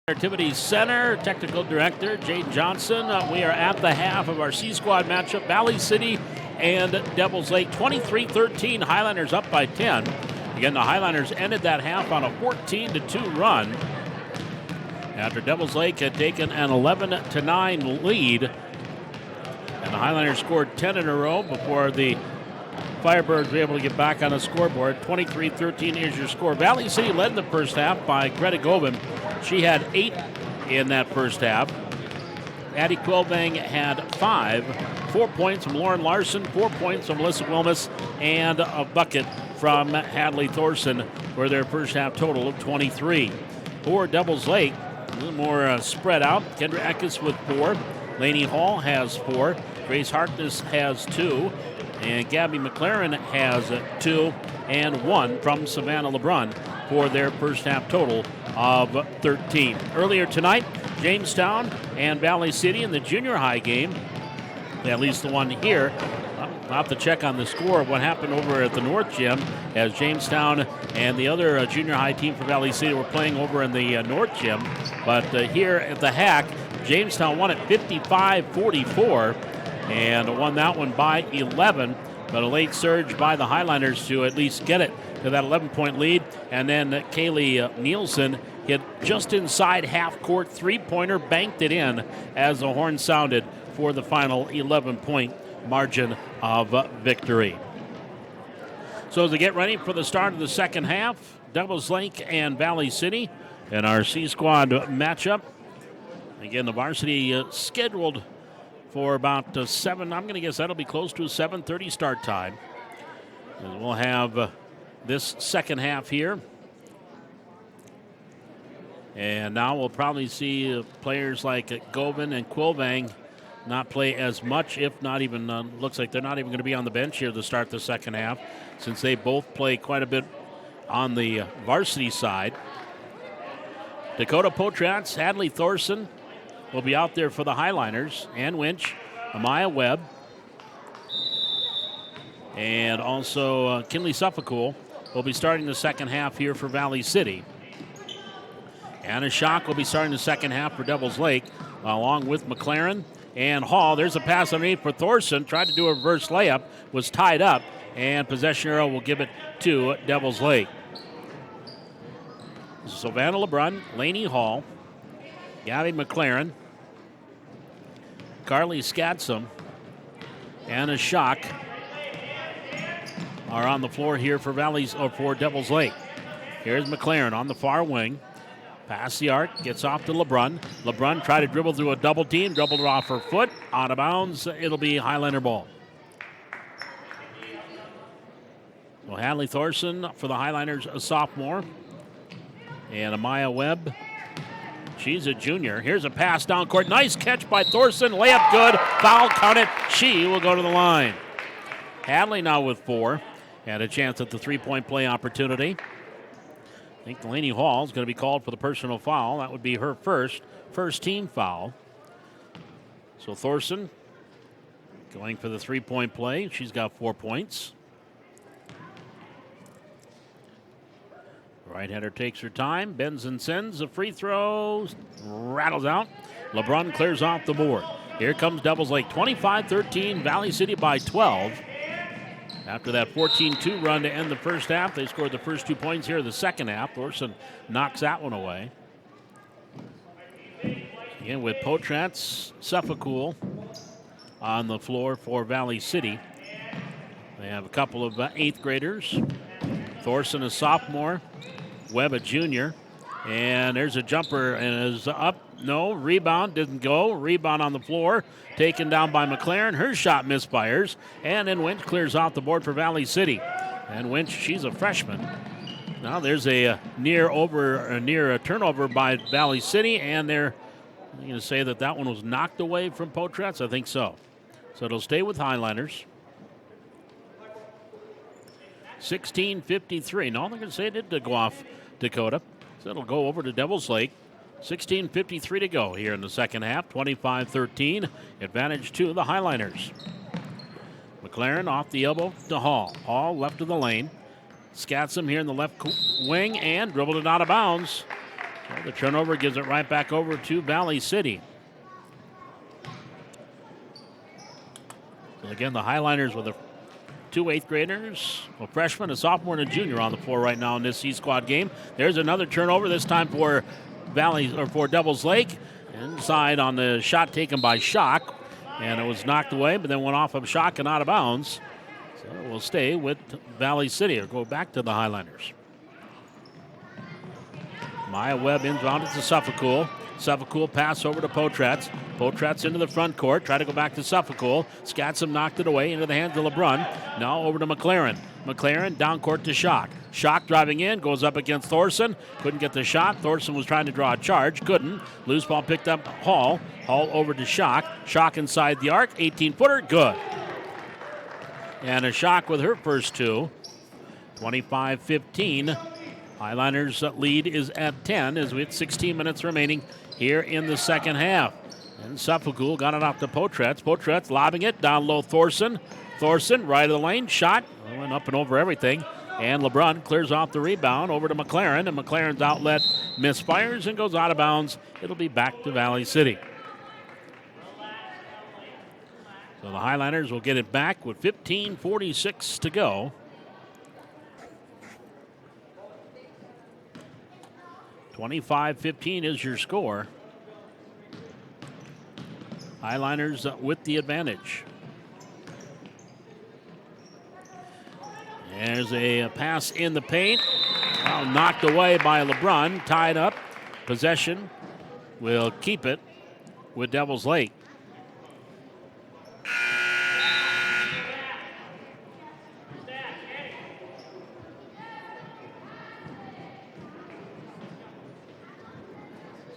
Activity Center, Technical Director Jade Johnson. We are at the half of our C-Squad matchup. Valley City and Devils Lake, 23-13. Highlanders up by 10. Again, the Highlanders ended that half on a 14-2 run after Devils Lake had taken an 11-9 lead. And the Highlanders scored 10 in a row before the Firebirds were able to get back on the scoreboard. 23-13 is your score. Valley City led in the first half by Greta Govan. She had 8 in that first half. Addie Quilvang had 5. 4 points from Lauren Larson, 4 points from Melissa Wilmus, and a bucket from Hadley Thorson for their first half total of 23. For Devils Lake, a little more spread out. Kendra Eckes with 4. Lainey Hall has 4. Grace Harkness has 2. And Gabby McLaren has 2 and 1 from Savannah LeBrun for their first half total of 13. Earlier tonight, Jamestown and Valley City in the junior high game, at least the one here. I'll have to check on the score of what happened over at the North Gym as Jamestown and the other junior high team for Valley City were playing over in the North Gym. But here at the Hack, Jamestown won it 55-44 and won that one by 11. But a late surge by the Highlanders to at least get it to that 11-point lead. And then Kaylee Nielsen hit just inside half court three-pointer, banked it in as the horn sounded for the final 11-point margin of victory. So as they get ready for the start of the second half, Devils Lake and Valley City in our C-Squad matchup. Again, the varsity scheduled for about 7. I'm going to guess that'll be close to a 7:30 start time. And we'll have this second half here. And now we'll probably see players like Govan and Quilvang not play as much, if not even, looks like they're not even going to be on the bench here to start the second half, since they both play quite a bit on the varsity side. Dakota Potratz, Hadley Thorson will be out there for the Highliners. Ann Winch, Amaya Webb, and also Kinley Suffolcool will be starting the second half here for Valley City. Anna Schock will be starting the second half for Devils Lake, along with McLaren and Hall. There's a pass underneath for Thorson. Tried to do a reverse layup, was tied up, and possession arrow will give it to Devils Lake. Savannah LeBrun, Lainey Hall, Gabby McLaren, Carly Scatsom, Anna Schock are on the floor here for for Devils Lake. Here's McLaren on the far wing. Pass the arc, gets off to LeBrun. LeBrun tried to dribble through a double team, dribbled it off her foot, out of bounds. It'll be Highlander ball. Well, Hadley Thorson for the Highlanders, a sophomore. And Amaya Webb, she's a junior. Here's a pass down court. Nice catch by Thorson. Layup good. Foul counted. She will go to the line. Hadley now with 4. Had a chance at the three-point play opportunity. I think Delaney Hall is going to be called for the personal foul. That would be her first team foul. So Thorson going for the three-point play. She's got 4 points. Right-hander takes her time, bends and sends. A free throw, rattles out. LeBrun clears off the board. Here comes Devils Lake, 25-13, Valley City by 12. After that 14-2 run to end the first half, they scored the first 2 points here in the second half. Thorson knocks that one away. Again with Potratz, Suffolcool on the floor for Valley City. They have a couple of 8th graders. Thorson, a sophomore. Webb, a junior. And there's a jumper and is up. No, rebound didn't go. Rebound on the floor. Taken down by McLaren. Her shot misfires. And then Winch clears off the board for Valley City. And Winch, she's a freshman. Now there's a near a turnover by Valley City. And they're going to say that one was knocked away from Potratz. I think so. So it'll stay with Highlanders. 16:53. No, they're going to say it did go off Dakota. So it'll go over to Devils Lake. 16:53 to go here in the second half. 25-13. Advantage to the Highliners. McLaren off the elbow to Hall. Hall left of the lane. Scatsom here in the left wing and dribbled it out of bounds. Well, the turnover gives it right back over to Valley City. So again, the Highliners with two eighth graders, a freshman, a sophomore, and a junior on the floor right now in this C squad game. There's another turnover, this time for for Devils Lake. Inside on the shot taken by Schock, and it was knocked away, but then went off of Schock and out of bounds. So it will stay with Valley City, or go back to the Highliners. Maya Webb inbounded to Suffolk. Suffolk pass over to Potratz. Potratz into the front court. Try to go back to Suffolk. Scatsom knocked it away into the hands of LeBrun. Now over to McLaren. McLaren down court to Schock. Schock driving in. Goes up against Thorson. Couldn't get the shot. Thorson was trying to draw a charge. Couldn't. Loose ball picked up Hall. Hall over to Schock. Schock inside the arc. 18-footer. Good. And a Schock with her first two. 25-15. Highliners lead is at 10 as we have 16 minutes remaining here in the second half. And Suffolk got it off to Potratz. Potratz lobbing it down low. Thorson right of the lane. Shot went up and over everything. And LeBrun clears off the rebound over to McLaren. And McLaren's outlet misfires and goes out of bounds. It'll be back to Valley City. So the Highliners will get it back with 15:46 to go. 25-15 is your score. Highliners with the advantage. There's a pass in the paint. Knocked away by LeBrun. Tied up. Possession will keep it with Devils Lake.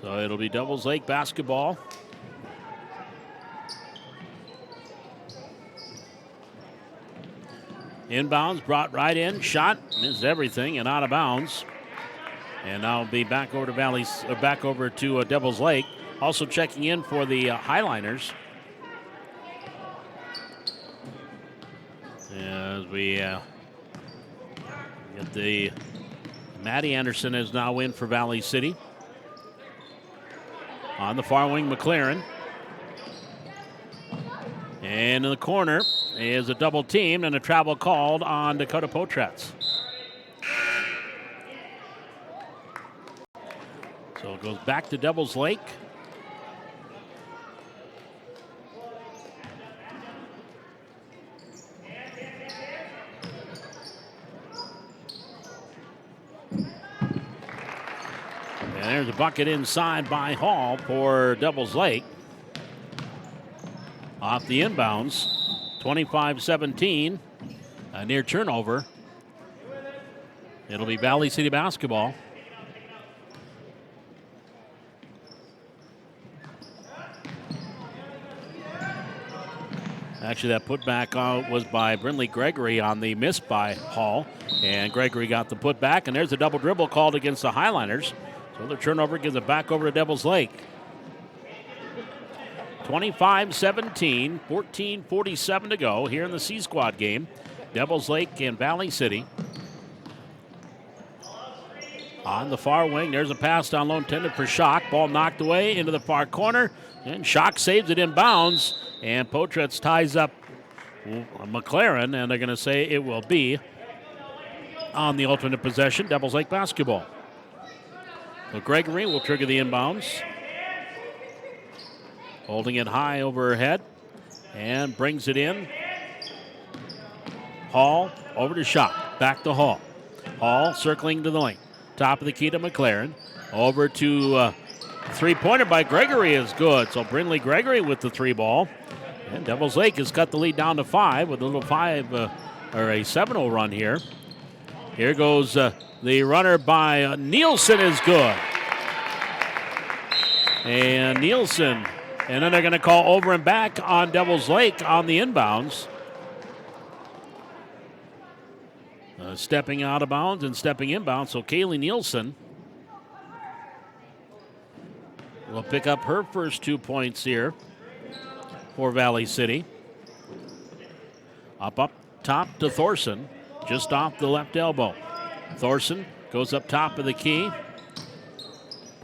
So it'll be Devils Lake basketball. Inbounds, brought right in, shot, missed everything, and out of bounds. And now be back over to Devils Lake. Also checking in for the Highliners. As we get the Maddie Anderson is now in for Valley City. On the far wing, McLaren. And in the corner is a double team and a travel called on Dakota Potratz. So it goes back to Devils Lake. And there's a bucket inside by Hall for Devils Lake. Off the inbounds, 25-17, a near turnover. It'll be Valley City basketball. Actually, that putback was by Brindley Gregory on the miss by Hall. And Gregory got the putback, and there's a double dribble called against the Highliners. So the turnover gives it back over to Devils Lake. 25-17, 14:47 to go here in the C Squad game. Devils Lake and Valley City. On the far wing, there's a pass down low intended for Schock. Ball knocked away into the far corner, and Schock saves it in bounds. And Potratz ties up McLaren, and they're going to say it will be on the alternate possession, Devils Lake basketball. So Gregory will trigger the inbounds. Holding it high overhead and brings it in. Hall over to Schock. Back to Hall. Hall circling to the lane. Top of the key to McLaren. Over to three-pointer by Gregory is good. So Brindley Gregory with the three ball. And Devils Lake has cut the lead down to 5 with a little 7-0 run here. Here goes the runner by Nielsen is good. And Nielsen, and then they're going to call over and back on Devils Lake on the inbounds. Stepping out of bounds and stepping inbounds. So Kaylee Nielsen will pick up her first 2 points here for Valley City. Up top to Thorson, just off the left elbow. Thorson goes up top of the key.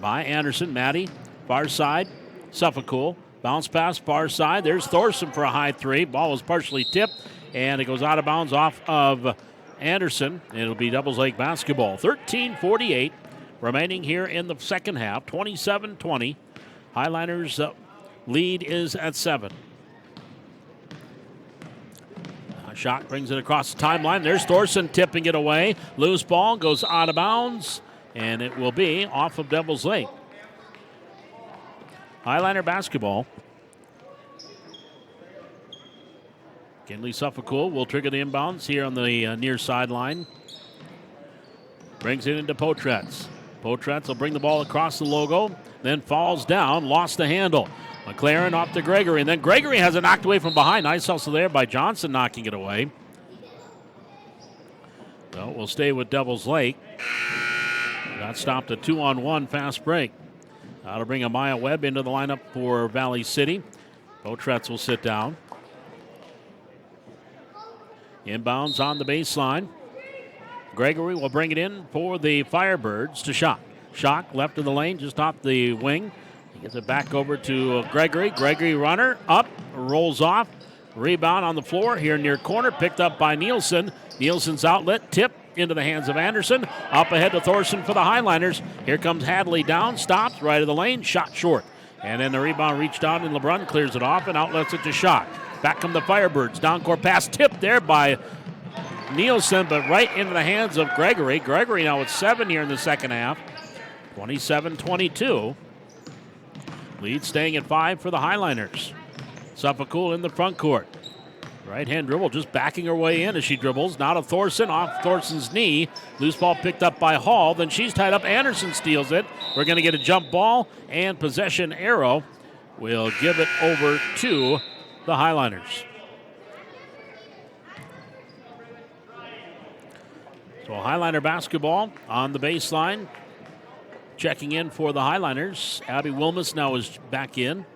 by Anderson. Maddie, far side. Suffolk. Bounce pass, far side. There's Thorson for a high three. Ball was partially tipped, and it goes out of bounds off of Anderson. It'll be Devils Lake basketball. 13:48 remaining here in the second half. 27-20. Highliners lead is at 7. Schock brings it across the timeline. There's Thorson tipping it away. Loose ball goes out of bounds, and it will be off of Devils Lake. Highliner basketball. Kinley Suffolk will trigger the inbounds here on the near sideline. Brings it into Potratz. Potratz will bring the ball across the logo, then falls down, lost the handle. McLaren off to Gregory, and then Gregory has it knocked away from behind. Nice hustle there by Johnson knocking it away. So we'll stay with Devils Lake. That stopped a 2-on-1 fast break. That'll bring Amaya Webb into the lineup for Valley City. Potratz will sit down. Inbounds on the baseline. Gregory will bring it in for the Firebirds to Schock. Schock left of the lane, just off the wing. He gets it back over to Gregory. Gregory runner up, rolls off. Rebound on the floor here near corner, picked up by Nielsen. Nielsen's outlet, tip into the hands of Anderson. Up ahead to Thorson for the Highliners. Here comes Hadley down, stops right of the lane, shot short. And then the rebound reached out and LeBrun clears it off and outlets it to Schock. Back come the Firebirds. Down court pass tipped there by Nielsen, but right into the hands of Gregory. Gregory now with 7 here in the second half. 27-22. Lead staying at 5 for the Highliners. Suffolk in the front court. Right-hand dribble, just backing her way in as she dribbles. Now to Thorson, off Thorson's knee. Loose ball picked up by Hall. Then she's tied up. Anderson steals it. We're going to get a jump ball and possession arrow. We'll give it over to the Highliners. So Highliner basketball on the baseline. Checking in for the Highliners. Abby Wilmus now is back in.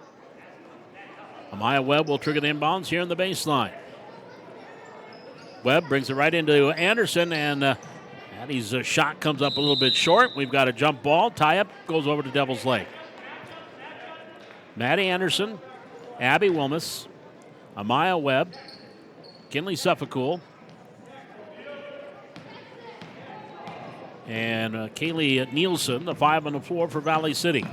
Amaya Webb will trigger the inbounds here on the baseline. Webb brings it right into Anderson, and Addie's shot comes up a little bit short. We've got a jump ball. Tie-up goes over to Devils Lake. Maddie Anderson, Abby Wilmus, Amaya Webb, Kinley Suffolk, and Kaylee Nielsen, the 5 on the floor for Valley City.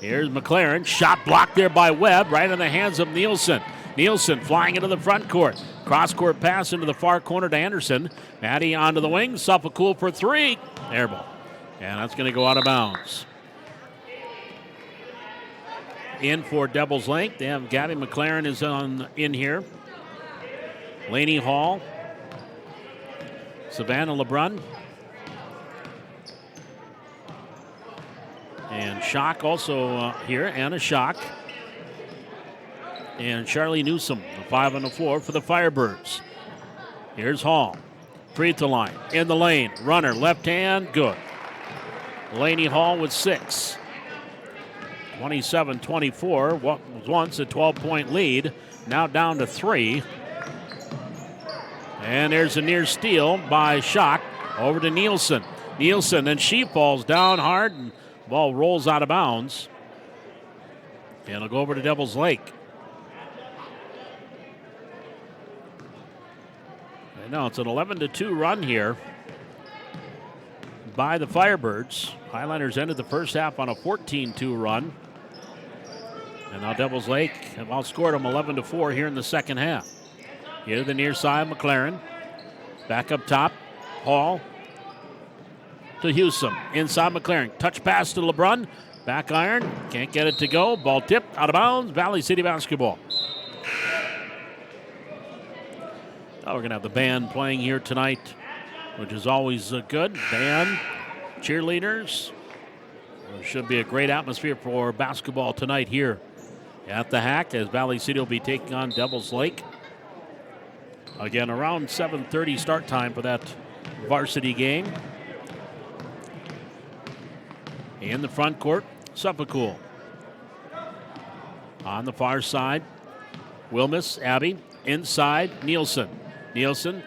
Here's McLaren. Shot blocked there by Webb, right in the hands of Nielsen. Nielsen flying into the front court. Cross-court pass into the far corner to Anderson. Maddie onto the wing. Suffolk for 3. Air ball. And that's going to go out of bounds. In for Devils Lake. They have Gabby McLaren is in here. Laney Hall. Savannah LeBrun. And Schock also here, Anna Schock. And Charlie Newsom, the 5 on the floor for the Firebirds. Here's Hall. Free throw line, in the lane. Runner, left hand, good. Laney Hall with 6. 27-24, what was once a 12-point lead, now down to 3. And there's a near steal by Schock over to Nielsen. Nielsen, and she falls down hard, and ball rolls out of bounds. And it'll go over to Devils Lake. And now it's an 11-2 run here by the Firebirds. Highliners ended the first half on a 14-2 run. And now Devils Lake have outscored them 11-4 here in the second half. Here the near side, McLaren. Back up top, Hall. To Hewsome. Inside McLaren. Touch pass to LeBrun. Back iron. Can't get it to go. Ball tipped out of bounds. Valley City basketball. Now we're going to have the band playing here tonight, which is always good. Band, cheerleaders. There should be a great atmosphere for basketball tonight here at the Hack as Valley City will be taking on Devils Lake. Again, around 7:30 start time for that varsity game. In the front court, Suffolk. On the far side, Wilmus, Abby. Inside, Nielsen. Nielsen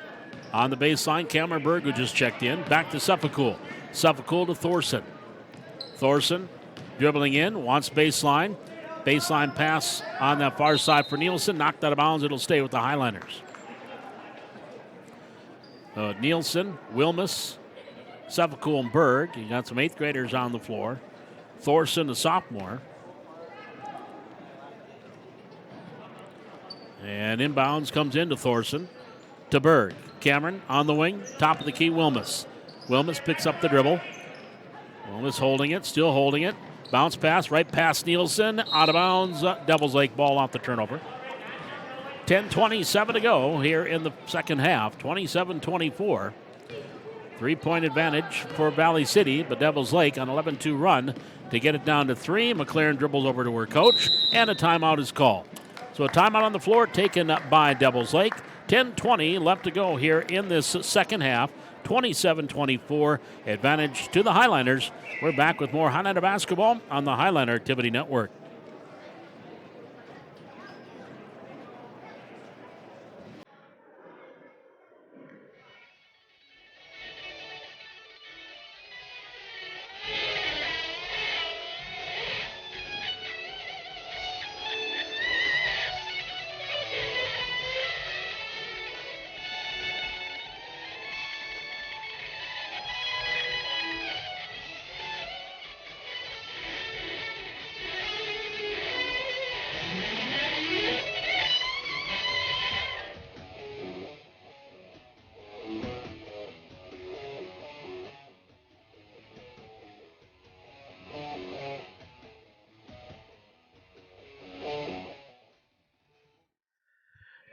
On the baseline, Cameron Berg, who just checked in. Back to Suffolk. Suffolk to Thorson. Thorson dribbling in, wants baseline. Baseline pass on that far side for Nielsen. Knocked out of bounds. It'll stay with the Highlanders. Nielsen, Wilmus, Suffolk and Berg. You got some 8th graders on the floor. Thorson, the sophomore. And inbounds comes into Thorson. To Berg. Cameron on the wing. Top of the key, Wilmus. Wilmus picks up the dribble. Wilmus holding it, still holding it. Bounce pass right past Nielsen. Out of bounds. Devils Lake ball off the turnover. 10:27 to go here in the second half. 27-24. 3-point advantage for Valley City, but Devils Lake on 11-2 run to get it down to 3. McLaren dribbles over to her coach, and a timeout is called. So a timeout on the floor taken by Devils Lake. 10:20 left to go here in this second half. 27-24, advantage to the Highlanders. We're back with more Highlander basketball on the Highlander Activity Network.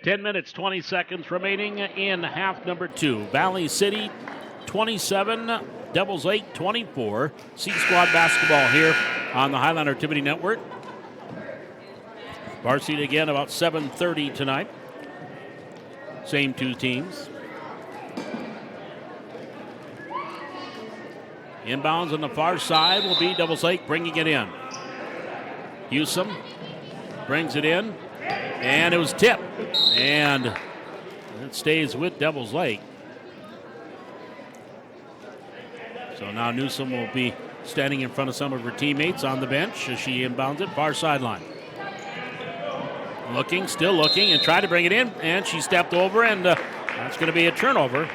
Ten minutes, 20 seconds remaining in half number 2. Valley City 27, Devils Lake 24. C-Squad basketball here on the Highlander Activity Network. Varsity again about 7:30 tonight. Same 2 teams. Inbounds on the far side will be Devils Lake bringing it in. Hewsome brings it in. And it was tipped. And it stays with Devils Lake. So now Newsom will be standing in front of some of her teammates on the bench as she inbounds it, far sideline. Looking, still looking, and tried to bring it in. And she stepped over, and that's going to be a turnover.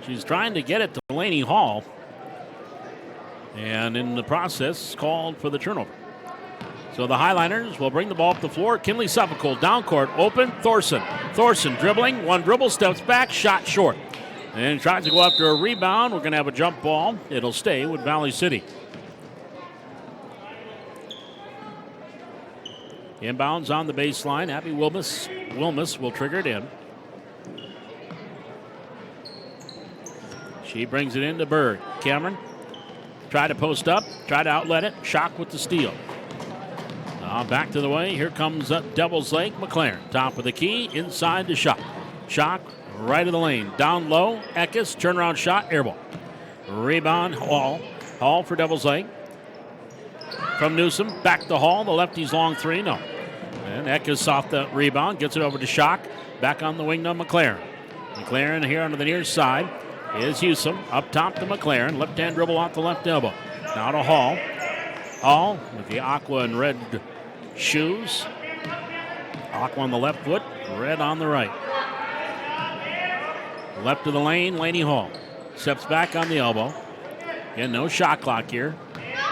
She's trying to get it to Delaney Hall. And in the process, called for the turnover. So the Highlanders will bring the ball up the floor. Kinley Suffolk down court, open. Thorson dribbling. One dribble, steps back, shot short. And tries to go after a rebound. We're going to have a jump ball. It'll stay with Valley City. Inbounds on the baseline. Abby Wilmus will trigger it in. She brings it into Berg. Cameron try to post up, try to outlet it. Shock with the steal. Back to the way. Here comes Devils Lake. McLaren, top of the key, inside to Shock. Shock, right of the lane. Down low, Eckes, turnaround shot, air ball. Rebound, Hall. Hall for Devils Lake. From Newsom, back to Hall. The lefty's long 3, no. And Eckes off the rebound, gets it over to Shock. Back on the wing to McLaren. McLaren here on the near side is Hewsome. Up top to McLaren. Left-hand dribble off the left elbow. Now to Hall. Hall with the aqua and red shoes. Aqua on the left foot, red on the right. Left of the lane, Laney Hall. Steps back on the elbow. And no shot clock here.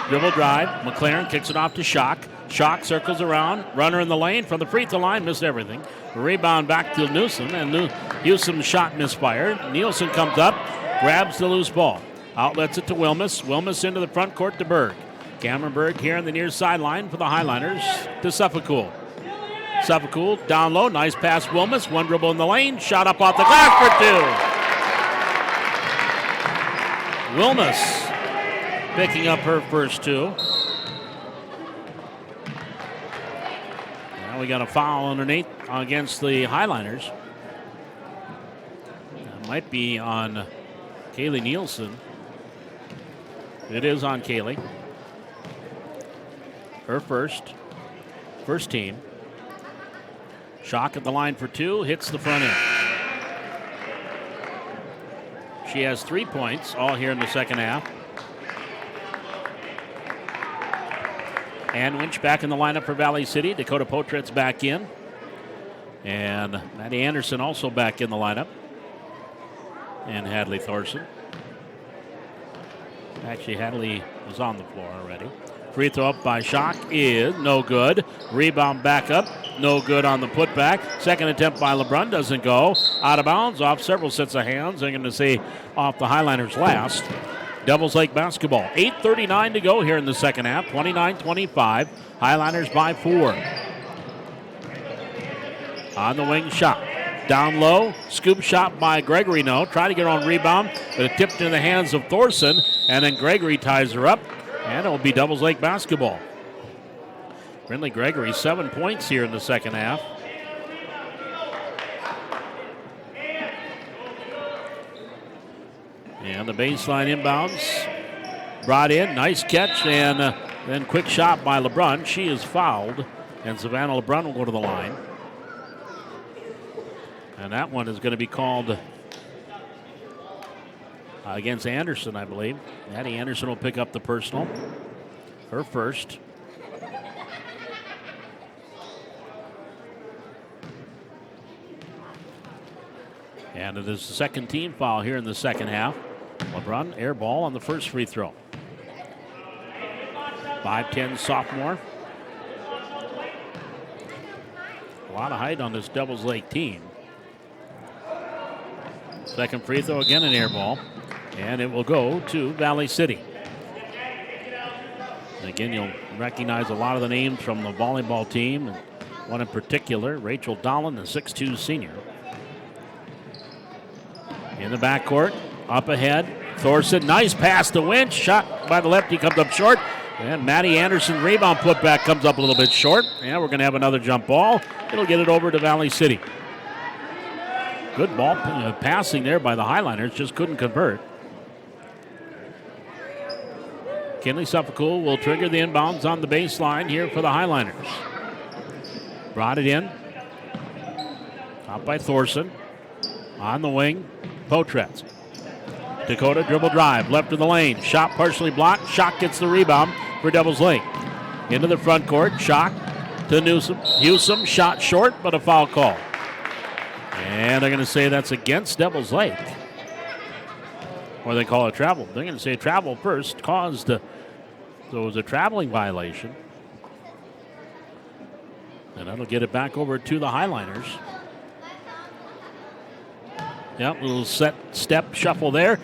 Dribble drive. McLaren kicks it off to Shock. Shock circles around. Runner in the lane from the free throw line. Missed everything. Rebound back to Newsom. And Newsom's shot misfired. Nielsen comes up. Grabs the loose ball. Outlets it to Wilmus. Wilmus into the front court to Berg. Cameron Berg here on the near sideline for the Highlanders to Suffolk. Suffolk down low. Nice pass, Wilmus. One dribble in the lane. Shot up off the glass for 2. Wilmus picking up her first 2. Now we got a foul underneath against the Highlanders. That might be on Kaylee Nielsen. It is on Kaylee. Her first team. Shock at the line for 2, hits the front end. She has 3 points, all here in the second half. Ann Winch back in the lineup for Valley City. Dakota Potretz back in. And Maddie Anderson also back in the lineup. And Hadley Thorson. Actually, Hadley was on the floor already. Free throw up by Schock is no good. Rebound back up, no good on the putback. Second attempt by LeBrun doesn't go. Out of bounds, off several sets of hands. I'm going to say off the Highliners last. Devils Lake basketball. 8:39 to go here in the second half. 29-25. Highliners by 4. On the wing shot. Down low. Scoop shot by Gregory. No. Try to get on rebound, but it tipped in the hands of Thorson. And then Gregory ties her up. And it will be Devils Lake basketball. Brindley Gregory, 7 points here in the second half. And the baseline inbounds. Brought in, nice catch, and then quick shot by LeBrun. She is fouled, and Savannah LeBrun will go to the line. And that one is going to be called against Anderson, I believe. Maddie Anderson will pick up the personal. Her first. And it is the second team foul here in the second half. LeBrun, air ball on the first free throw. 5'10" sophomore. A lot of height on this Devils Lake team. Second free throw, again an air ball. And it will go to Valley City. And again, you'll recognize a lot of the names from the volleyball team. And one in particular, Rachel Dolan, the 6'2" senior. In the backcourt, up ahead, Thorson, nice pass to Winch. Shot by the lefty, comes up short. And Maddie Anderson, rebound putback, comes up a little bit short. And we're going to have another jump ball. It'll get it over to Valley City. Good ball passing there by the Highliners, just couldn't convert. Kinley Suffolk will trigger the inbounds on the baseline here for the Highliners. Brought it in. Top by Thorson. On the wing, Potretz. Dakota dribble drive, left of the lane. Shot partially blocked. Schock gets the rebound for Devils Lake. Into the front court. Schock to Newsom. Newsom shot short, but a foul call. And they're going to say that's against Devils Lake. Or they call it travel. They're going to say travel first caused, so it was a traveling violation. And that'll get it back over to the Highliners. Yep, little step shuffle there.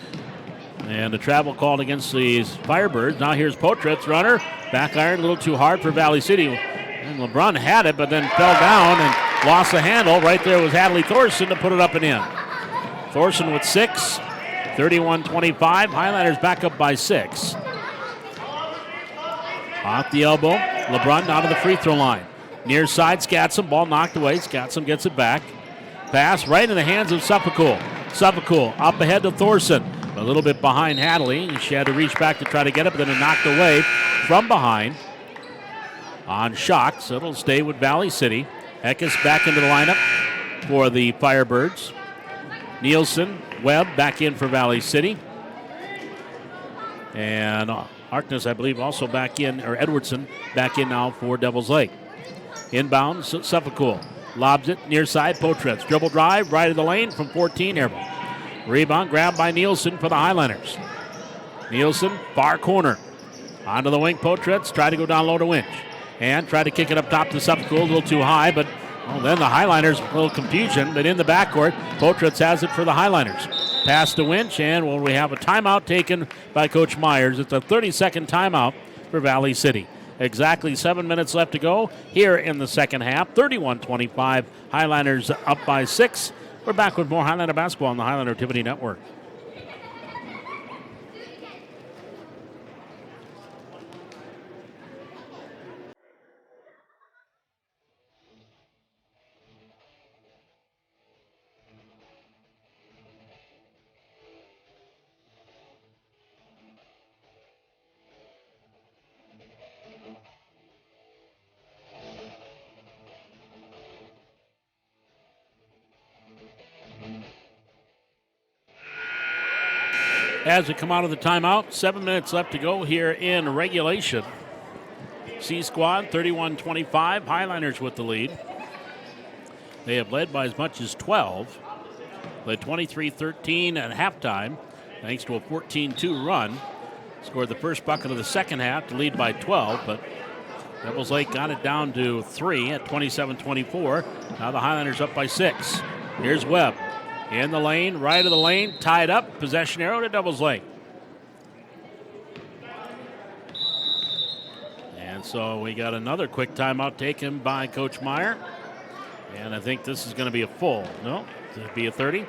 And the travel called against the Firebirds. Now here's Potretz, runner. Back iron, a little too hard for Valley City. And LeBrun had it, but then fell down and lost the handle. Right there was Hadley Thorson to put it up and in. Thorson with 6, 31-25. Highlanders back up by 6. Off the elbow, LeBrun out of the free throw line. Near side, Scatsom, ball knocked away. Scatsom gets it back. Pass right in the hands of Suffolk. Suffolk up ahead to Thorson. A little bit behind Hadley. She had to reach back to try to get it, but then it knocked away from behind on Schock. So it'll stay with Valley City. Eckes back into the lineup for the Firebirds. Nielsen, Webb back in for Valley City. And Harkness, I believe, also back in, or Edwardson back in now for Devils Lake. Inbound, Suffolk. Lobs it near side, Potretz. Dribble drive, right of the lane from 14, airball. Rebound grabbed by Nielsen for the Highlanders. Nielsen, far corner. Onto the wing, Potretz, try to go down low to Winch. And try to kick it up top to Suffolk, a little too high, but then the Highlanders, a little confusion, but in the backcourt, Potretz has it for the Highlanders. Pass to Winch, and we have a timeout taken by Coach Myers. It's a 30-second timeout for Valley City. Exactly 7 minutes left to go here in the second half. 31-25. Highlanders up by 6. We're back with more Highlander basketball on the Highlander Activity Network. as we come out of the timeout. 7 minutes left to go here in regulation. C Squad 31-25. Highliners with the lead. They have led by as much as 12. Led 23-13 at halftime, thanks to a 14-2 run. Scored the first bucket of the second half to lead by 12, but Devils Lake got it down to 3 at 27-24. Now the Highlanders up by 6. Here's Webb. In the lane, right of the lane, tied up. Possession arrow to Devils Lake. And so we got another quick timeout taken by Coach Meyer. And I think this is going to be a full. No, it'll be a 30.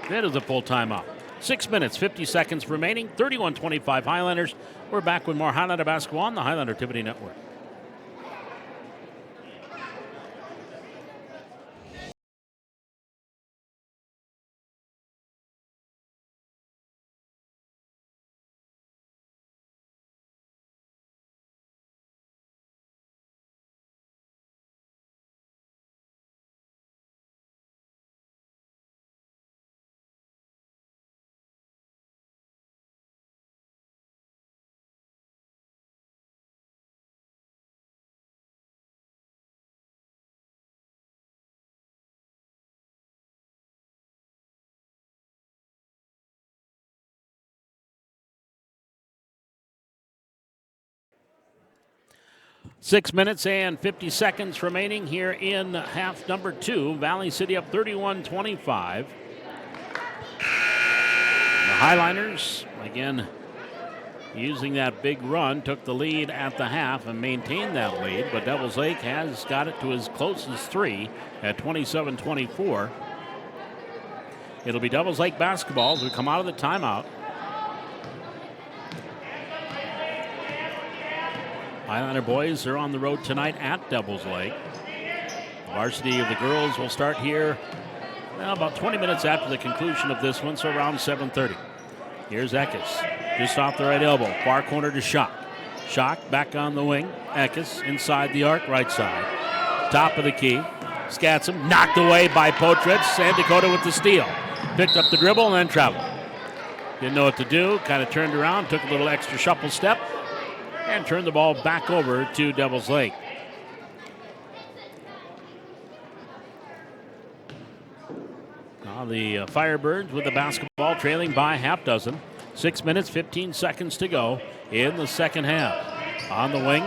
That is a full timeout. 6 minutes, 50 seconds remaining. 31-25 Highlanders. We're back with more Highlander basketball on the Highlander Activity Network. Six minutes and 50 seconds remaining here in half number 2. Valley City up 31-25. The Highliners, again, using that big run, took the lead at the half and maintained that lead, but Devils Lake has got it to as close as 3 at 27-24. It'll be Devils Lake basketball as we come out of the timeout. Highlander boys are on the road tonight at Devils Lake. The varsity of the girls will start here about 20 minutes after the conclusion of this one, so around 7:30. Here's Eckes, just off the right elbow, far corner to Schock. Schock back on the wing. Eckes inside the arc, right side. Top of the key. Skatsam knocked away by Potritz. and Dakota with the steal. Picked up the dribble and then traveled. Didn't know what to do, kind of turned around, took a little extra shuffle step, and turn the ball back over to Devils Lake. Now the Firebirds with the basketball trailing by half dozen. 6 minutes, 15 seconds to go in the second half. On the wing,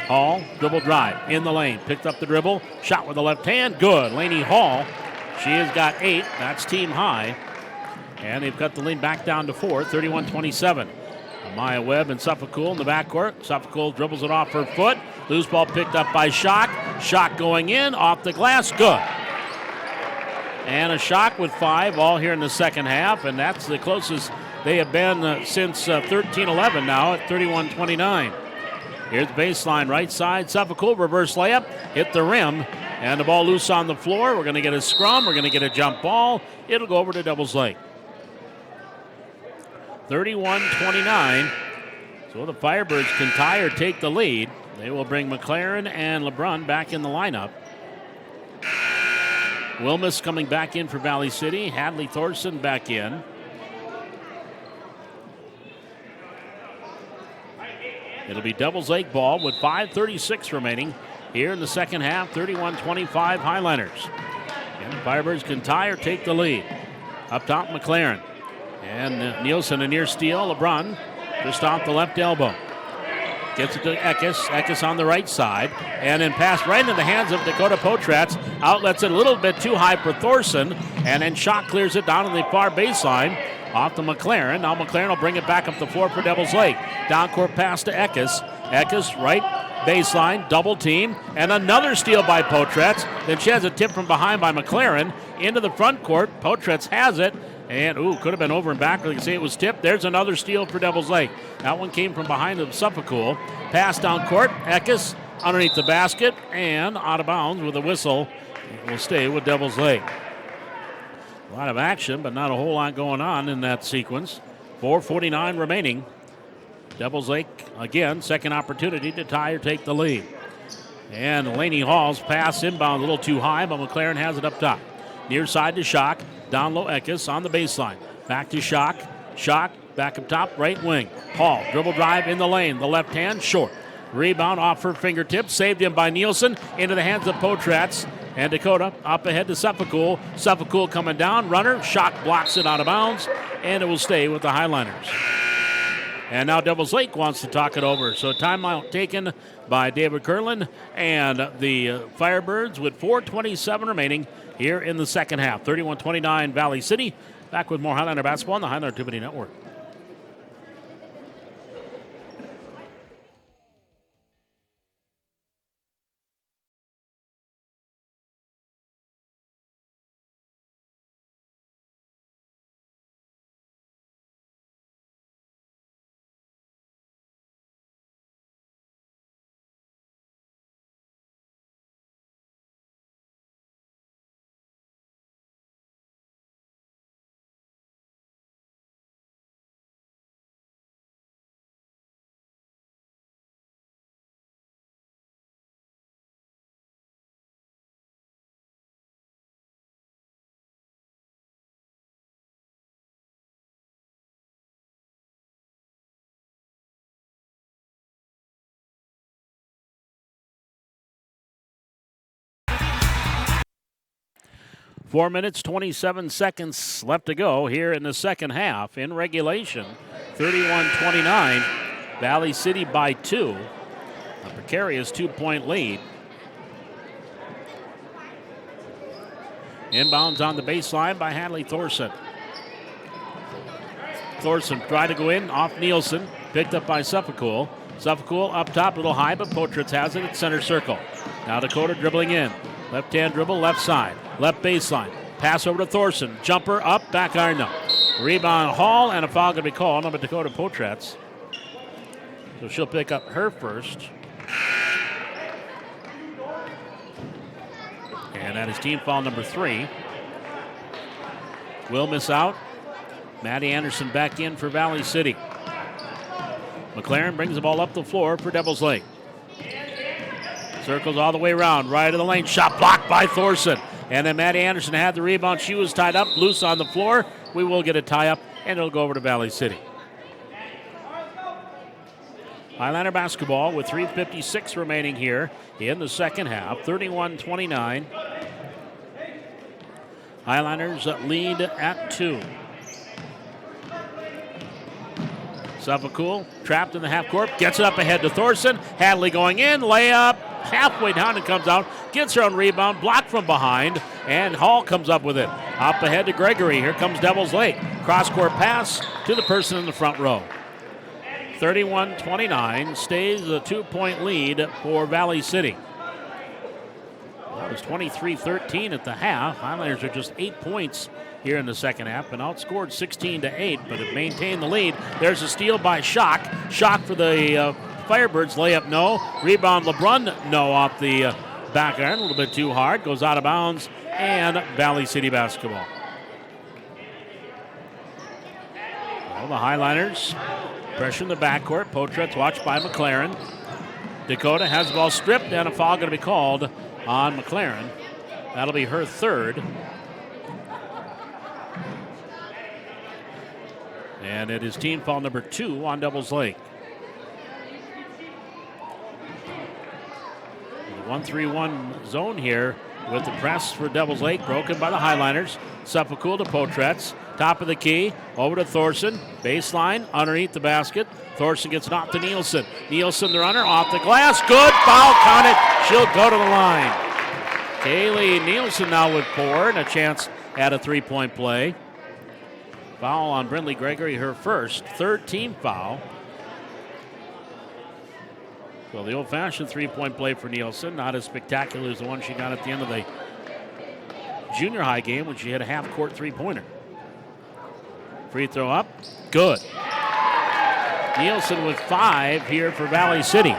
Hall, dribble drive, in the lane, picked up the dribble, shot with the left hand, good. Lainey Hall, she has got 8, that's team high. And they've cut the lead back down to 4, 31-27. Maya Webb and Suffolk in the backcourt. Suffolk dribbles it off her foot. Loose ball picked up by Schock. Schock going in, off the glass, good. And a Schock with 5 all here in the second half, and that's the closest they have been since 13-11 now at 31-29. Here's the baseline, right side. Suffolk reverse layup, hit the rim, and the ball loose on the floor. We're going to get a scrum. We're going to get a jump ball. It'll go over to Devils Lake. 31-29. So the Firebirds can tie or take the lead. They will bring McLaren and LeBrun back in the lineup. Wilmus coming back in for Valley City. Hadley Thorson back in. It'll be Devils Lake ball with 5:36 remaining here in the second half. 31-25 Highlanders. And the Firebirds can tie or take the lead. Up top, McLaren. And Nielsen a near steal. LeBrun just off the left elbow. Gets it to Eckes. Eckes on the right side. And then pass right into the hands of Dakota Potratz. Outlets it a little bit too high for Thorson. And then Schock clears it down on the far baseline. Off to McLaren. Now McLaren will bring it back up the floor for Devils Lake. Down court pass to Eckes. Eckes right baseline. Double team. And another steal by Potratz. Then she has a tip from behind by McLaren. Into the front court. Potratz has it. And, could have been over and back. You can see it was tipped. There's another steal for Devils Lake. That one came from behind of Suffolk. Pass down court. Eckes underneath the basket and out of bounds with a whistle. It will stay with Devils Lake. A lot of action, but not a whole lot going on in that sequence. 4:49 remaining. Devils Lake, again, second opportunity to tie or take the lead. And Lainey Hall's pass inbound a little too high, but McLaren has it up top. Near side to Schock. Down low Eckes on the baseline. Back to Schock. Schock back up top, right wing. Hall, dribble drive in the lane. The left hand, short. Rebound off her fingertips. Saved in by Nielsen. Into the hands of Potratz. And Dakota up ahead to Suffolk. Suffolk coming down. Runner. Schock blocks it out of bounds. And it will stay with the Highliners. And now Devils Lake wants to talk it over. So timeout taken by David Curlin and the Firebirds with 4:27 remaining here in the second half. 31-29 Valley City. Back with more Highliner basketball on the Highliner Activity Network. Four minutes, 27 seconds left to go here in the second half in regulation. 31-29, Valley City by 2. A precarious 2-point lead. Inbounds on the baseline by Hadley Thorson. Thorson tried to go in off Nielsen, picked up by Suffolk. Suffolk up top, a little high, but Potratz has it at center circle. Now Dakota dribbling in. Left hand dribble, left side, left baseline. Pass over to Thorson. Jumper up, back iron no. Rebound Hall, and a foul going to be called on Dakota Potratz. So she'll pick up her first. And that is team foul number 3. Will miss out. Maddie Anderson back in for Valley City. McLaren brings the ball up the floor for Devils Lake. Circles all the way around, right of the lane. Shot blocked by Thorson. And then Maddie Anderson had the rebound. She was tied up, loose on the floor. We will get a tie-up, and it'll go over to Valley City. Highliner basketball with 3:56 remaining here in the second half. 31-29. Highliners lead at 2. Suffolk trapped in the half court. Gets it up ahead to Thorson. Hadley going in. Layup. Halfway down and comes out. Gets her own rebound. Blocked from behind. And Hall comes up with it. Up ahead to Gregory. Here comes Devils Lake. Cross-court pass to the person in the front row. 31-29. Stays a 2-point lead for Valley City. It was 23-13 at the half. Highlanders are just 8 points here in the second half and outscored 16-8, but have maintained the lead. There's a steal by Schock. Schock for the Firebirds. Layup no. Rebound LeBrun no off the back iron. A little bit too hard. Goes out of bounds. And Valley City basketball. Well, the Highliners pressure in the backcourt. Potratz watched by McLaren. Dakota has the ball stripped, and a foul going to be called on McLaren. That'll be her third. And it is team foul number 2 on Devils Lake. The 1-3-1 zone here with the press for Devils Lake, broken by the Highliners. Suffolk to Potratz. Top of the key, over to Thorson. Baseline, underneath the basket. Thorson gets knocked to Nielsen. Nielsen, the runner, off the glass. Good, foul counted. She'll go to the line. Kaylee Nielsen now with 4 and a chance at a 3-point play. Foul on Brindley Gregory, her first, third team foul. So the old-fashioned 3-point play for Nielsen, not as spectacular as the one she got at the end of the junior high game when she had a half-court 3-pointer. Free throw up, good. Nielsen with 5 here for Valley City.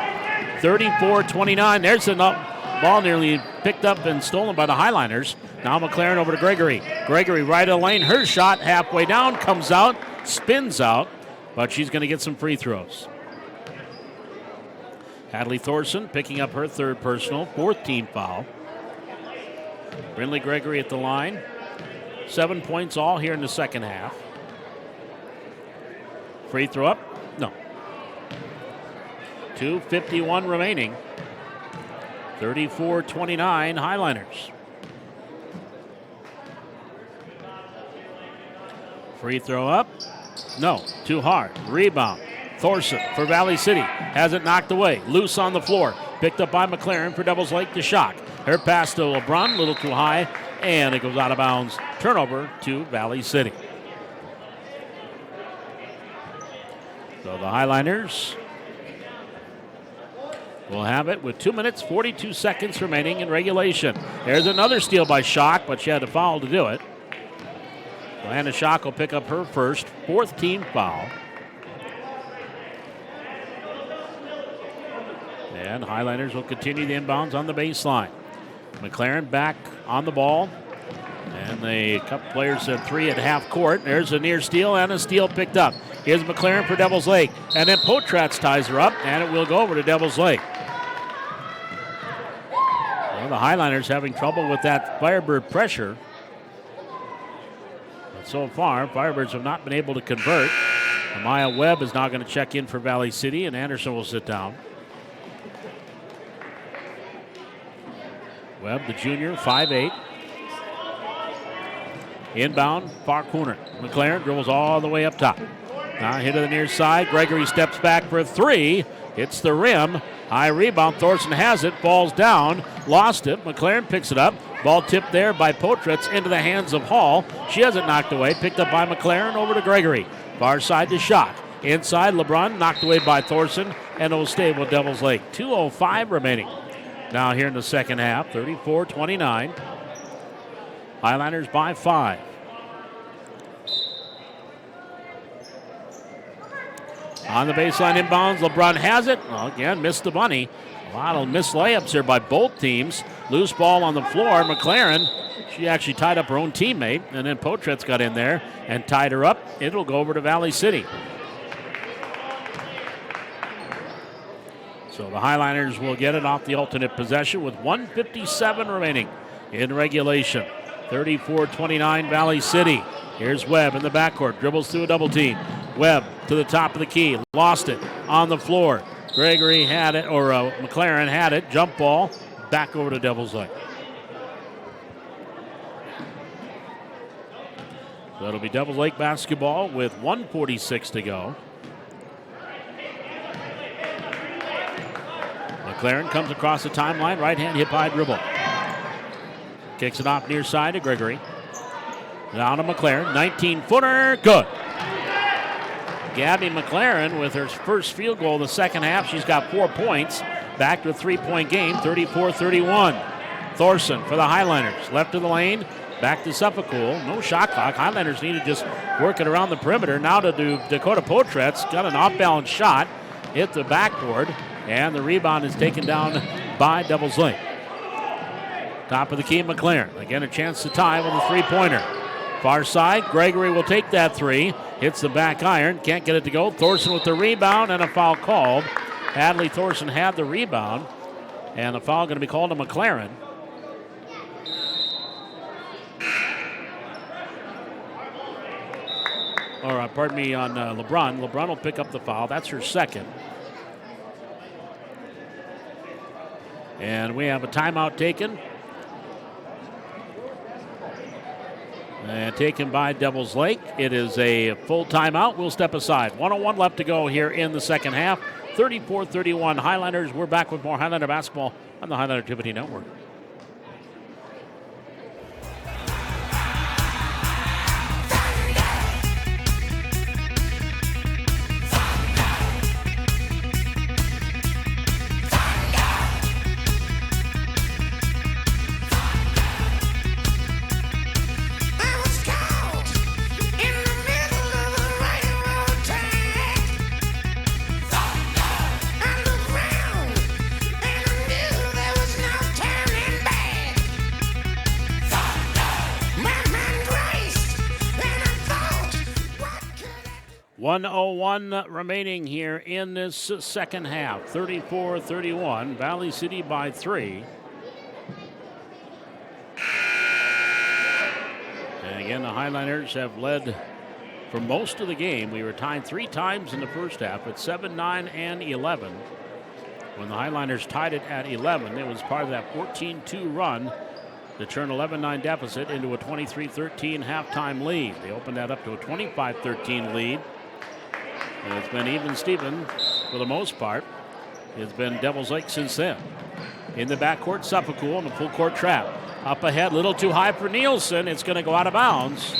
34-29, there's the ball nearly picked up and stolen by the Highliners. Now McLaren over to Gregory. Gregory right of the lane, her shot halfway down, comes out, spins out, but she's going to get some free throws. Hadley Thorson picking up her third personal, 4th team foul. Brindley Gregory at the line. 7 points all here in the second half. Free throw up? No. 2:51 remaining. 34-29 Highliners. Free throw up? No, too hard. Rebound. Thorson for Valley City. Has it knocked away. Loose on the floor. Picked up by McLaren for Devils Lake to Shock. Her pass to LeBrun, a little too high, and it goes out of bounds. Turnover to Valley City. So the Highliners will have it with 2 minutes, 42 seconds remaining in regulation. There's another steal by Shock, but she had to foul to do it. So Hannah Shock will pick up her first, fourth team foul. And Highliners will continue the inbounds on the baseline. McLaren back on the ball. And the couple players at three at half court. There's a near steal and a steal picked up. Here's McLaren for Devils Lake. And then Potratz ties her up, and it will go over to Devils Lake. Well, the Highliners having trouble with that Firebird pressure. But so far, Firebirds have not been able to convert. Amaya Webb is now going to check in for Valley City, and Anderson will sit down. Webb, the junior, 5'8". Inbound, far corner. McLaren dribbles all the way up top. Now hit to the near side. Gregory steps back for a three. Hits the rim. High rebound. Thorson has it. Falls down. Lost it. McLaren picks it up. Ball tipped there by Potratz into the hands of Hall. She has it knocked away. Picked up by McLaren. Over to Gregory. Far side to Shock. Inside, LeBrun knocked away by Thorson. And it will stay with Devils Lake. 2:05 remaining. Now here in the second half, 34-29. Highliners by 5. On the baseline inbounds, LeBrun has it. Well, again, missed the bunny. A lot of missed layups here by both teams. Loose ball on the floor. McLaren, she actually tied up her own teammate, and then Potratz got in there and tied her up. It'll go over to Valley City. So the Highliners will get it off the alternate possession with 1:57 remaining in regulation. 34-29 Valley City. Here's Webb in the backcourt. Dribbles through a double team. Webb to the top of the key. Lost it on the floor. Gregory had it, or McLaren had it. Jump ball. Back over to Devils Lake. So it'll be Devils Lake basketball with 1:46 to go. McLaren comes across the timeline. Right hand hip high dribble. Kicks it off near side to Gregory. Down to McLaren. 19-footer. Good. Gabby McLaren with her first field goal in the second half. She's got 4 points. Back to a 3-point game. 34-31. Thorson for the Highliners. Left of the lane. Back to Suffolcool. No shot clock. Highliners need to just work it around the perimeter. Now to do Dakota Potratz. Got an off-balance shot. Hit the backboard. And the rebound is taken down by Devils Lake. Top of the key, McLaren. Again, a chance to tie with a three-pointer. Far side, Gregory will take that three. Hits the back iron. Can't get it to go. Thorson with the rebound and a foul called. Hadley Thorson had the rebound. And the foul going to be called to McLaren. Or, pardon me, on LeBrun. LeBrun will pick up the foul. That's her second. And we have a timeout taken. And taken by Devils Lake. It is a full timeout. We'll step aside. 1:01 left to go here in the second half. 34-31 Highliners. We're back with more Highliner basketball on the Highliner Activity Network. .01 remaining here in this second half. 34-31. Valley City by 3. And again, the Highliners have led for most of the game. We were tied 3 times in the first half at 7, 9, and 11. When the Highliners tied it at 11, it was part of that 14-2 run to turn 11-9 deficit into a 23-13 halftime lead. They opened that up to a 25-13 lead. And it's been even Steven for the most part. It's been Devils Lake since then. In the backcourt, Suffolcool in the full court trap. Up ahead, little too high for Nielsen. It's going to go out of bounds.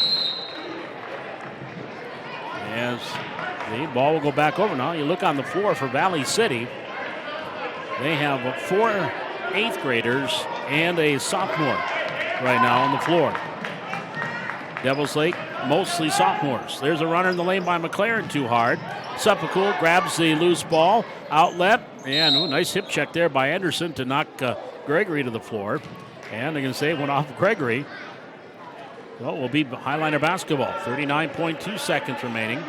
As the ball will go back over now. You look on the floor for Valley City. They have 4 8th graders and a sophomore right now on the floor. Devils Lake, mostly sophomores. There's a runner in the lane by McLaren, too hard. Suffolcool grabs the loose ball, outlet, and nice hip check there by Anderson to knock Gregory to the floor. And they're going to say it went off Gregory. Well, it will be Highliner basketball. 39.2 seconds remaining.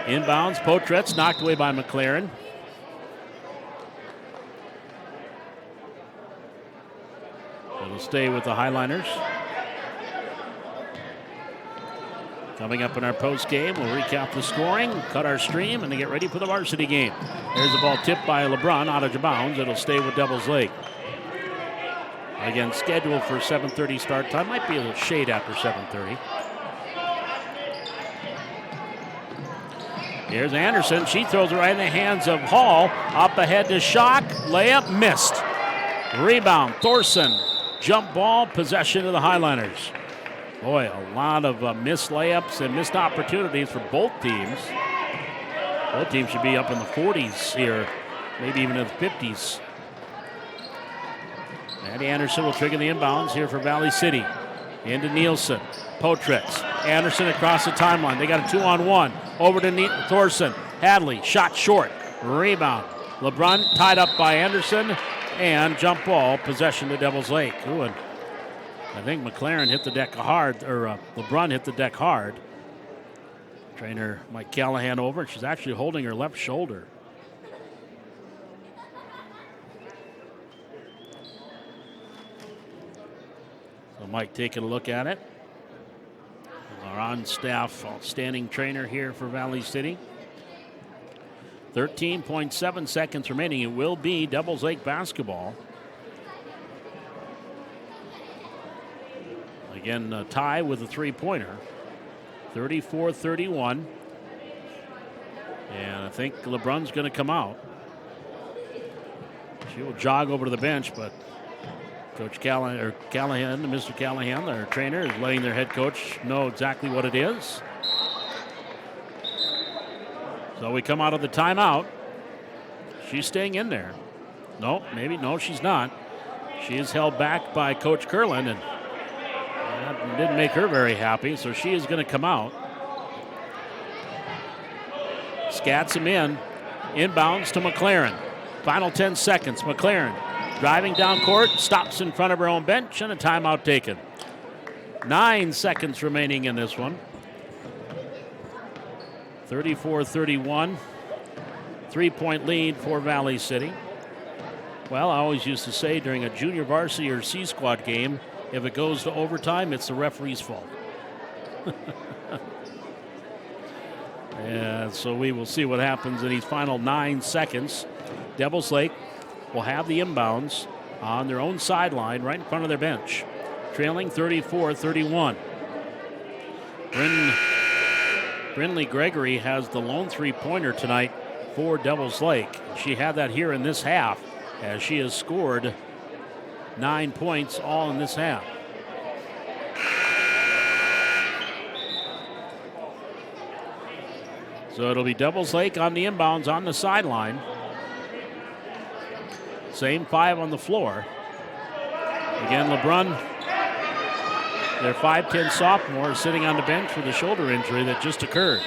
Inbounds, Potretz knocked away by McLaren. It'll stay with the Highliners. Coming up in our post game, we'll recap the scoring, cut our stream, and to get ready for the varsity game. There's the ball tipped by LeBrun out of bounds. It'll stay with Devils Lake. Again, scheduled for 7:30 start time. Might be a little shade after 7:30. Here's Anderson. She throws it right in the hands of Hall. Up ahead to Schock. Layup missed. Rebound, Thorson. Jump ball, possession of the Highliners. Boy, a lot of missed layups and missed opportunities for both teams. Both teams should be up in the 40s here, maybe even in the 50s. Maddie Anderson will trigger the inbounds here for Valley City. Into Nielsen, Potretz, Anderson across the timeline. They got a 2-on-1. Over to Thorson. Hadley, shot short. Rebound. LeBrun tied up by Anderson. And jump ball, possession to Devils Lake. Ooh, and I think McLaren hit the deck hard, or LeBrun hit the deck hard. Trainer Mike Callahan over, and she's actually holding her left shoulder. So Mike taking a look at it. Our on-staff outstanding trainer here for Valley City. 13.7 seconds remaining. It will be Devils Lake basketball. Again, a tie with a three-pointer. 34-31. And I think LeBrun's going to come out. She will jog over to the bench, but Coach Callahan, Mr. Callahan, their trainer, is letting their head coach know exactly what it is. So we come out of the timeout. She's staying in there. No, she's not. She is held back by Coach Curlin, and that didn't make her very happy, so she is going to come out. Scats him in. Inbounds to McLaren. Final 10 seconds. McLaren driving down court, stops in front of her own bench, and a timeout taken. 9 seconds remaining in this one. 34-31, 3-point lead for Valley City. Well, I always used to say during a junior varsity or C squad game, if it goes to overtime, it's the referee's fault. And so we will see what happens in these final 9 seconds. Devils Lake will have the inbounds on their own sideline right in front of their bench, trailing 34-31. Brindley Gregory has the lone three-pointer tonight for Devils Lake. She had that here in this half, as she has scored 9 points all in this half. So it'll be Devils Lake on the inbounds on the sideline. Same 5 on the floor. Again, LeBrun, their 5'10 sophomore, is sitting on the bench with a shoulder injury that just occurred.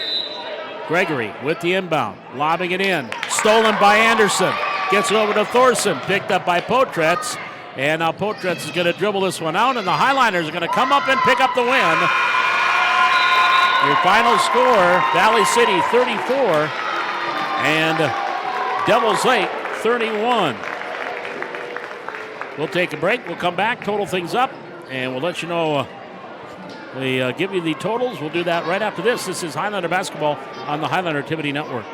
Gregory with the inbound, lobbing it in. Stolen by Anderson. Gets it over to Thorson. Picked up by Potretz. And now Potretz is going to dribble this one out, and the Highliners are going to come up and pick up the win. Your final score, Valley City 34 and Devils Lake 31. We'll take a break. We'll come back, total things up, and we'll let you know We give you the totals. We'll do that right after this. This is Highlander Basketball on the Highlander Activity Network.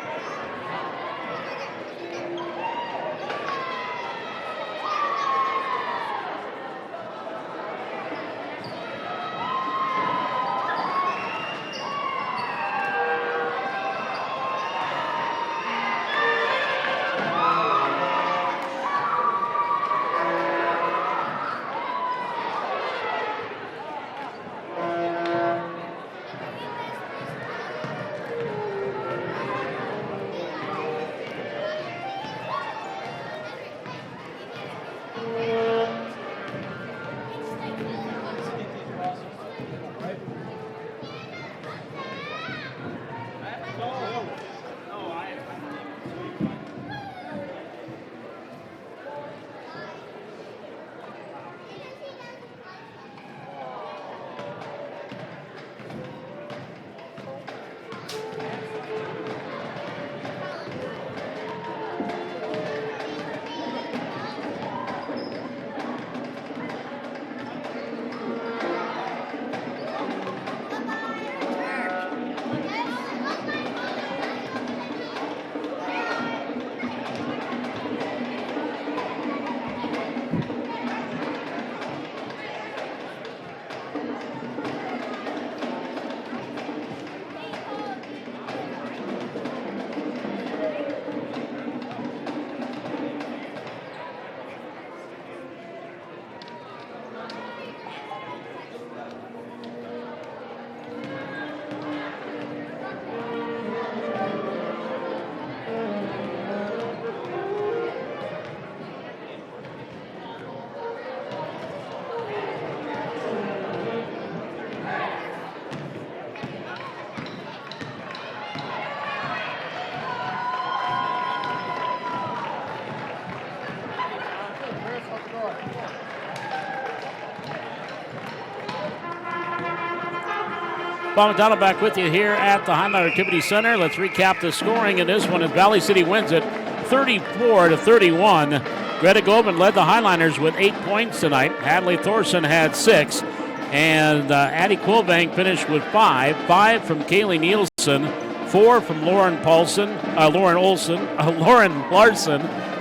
Bob McDonald back with you here at the Highlander Activity Center. Let's recap the scoring in this one as Valley City wins it 34-31. Greta Goldman led the Highliners with 8 points tonight. Hadley Thorson had 6. And Addie Quilvang finished with 5. 5 from Kaylee Nielsen. 4 from Lauren Larson.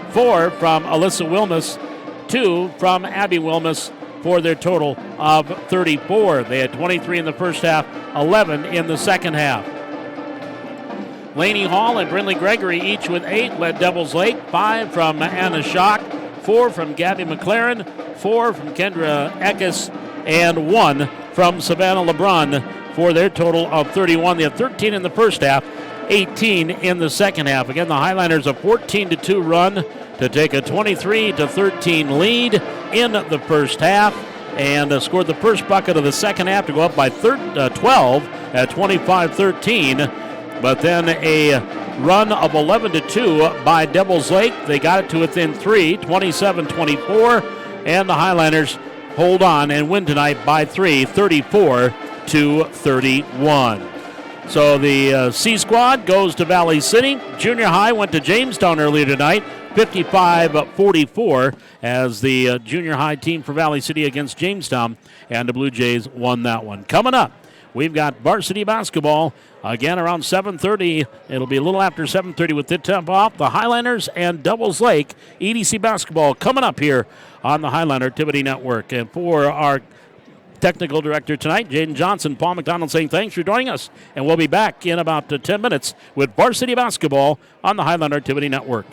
4 from Alyssa Wilmus. 2 from Abby Wilmus for their total of 34. They had 23 in the first half, 11 in the second half. Lainey Hall and Brinley Gregory each with 8 led Devils Lake. 5 from Anna Schock, 4 from Gabby McLaren, 4 from Kendra Eckes, and 1 from Savannah LeBrun for their total of 31. They had 13 in the first half, 18 in the second half. Again, the Highliners a 14-2 run to take a 23-13 lead in the first half and scored the first bucket of the second half to go up by 12 at 25-13. But then a run of 11-2 by Devils Lake. They got it to within 3, 27-24, and the Highliners hold on and win tonight by 3, 34-31. So the C squad goes to Valley City. Junior high went to Jamestown earlier tonight, 55-44, as the junior high team for Valley City against Jamestown, and the Blue Jays won that one. Coming up, we've got varsity basketball again around 7:30. It'll be a little after 7:30 with the tip off. The Highliners and Devils Lake EDC basketball coming up here on the Highlander Activity Network. And for our technical director tonight, Jaden Johnson, Paul McDonald saying thanks for joining us. And we'll be back in about 10 minutes with varsity basketball on the Highlander Activity Network.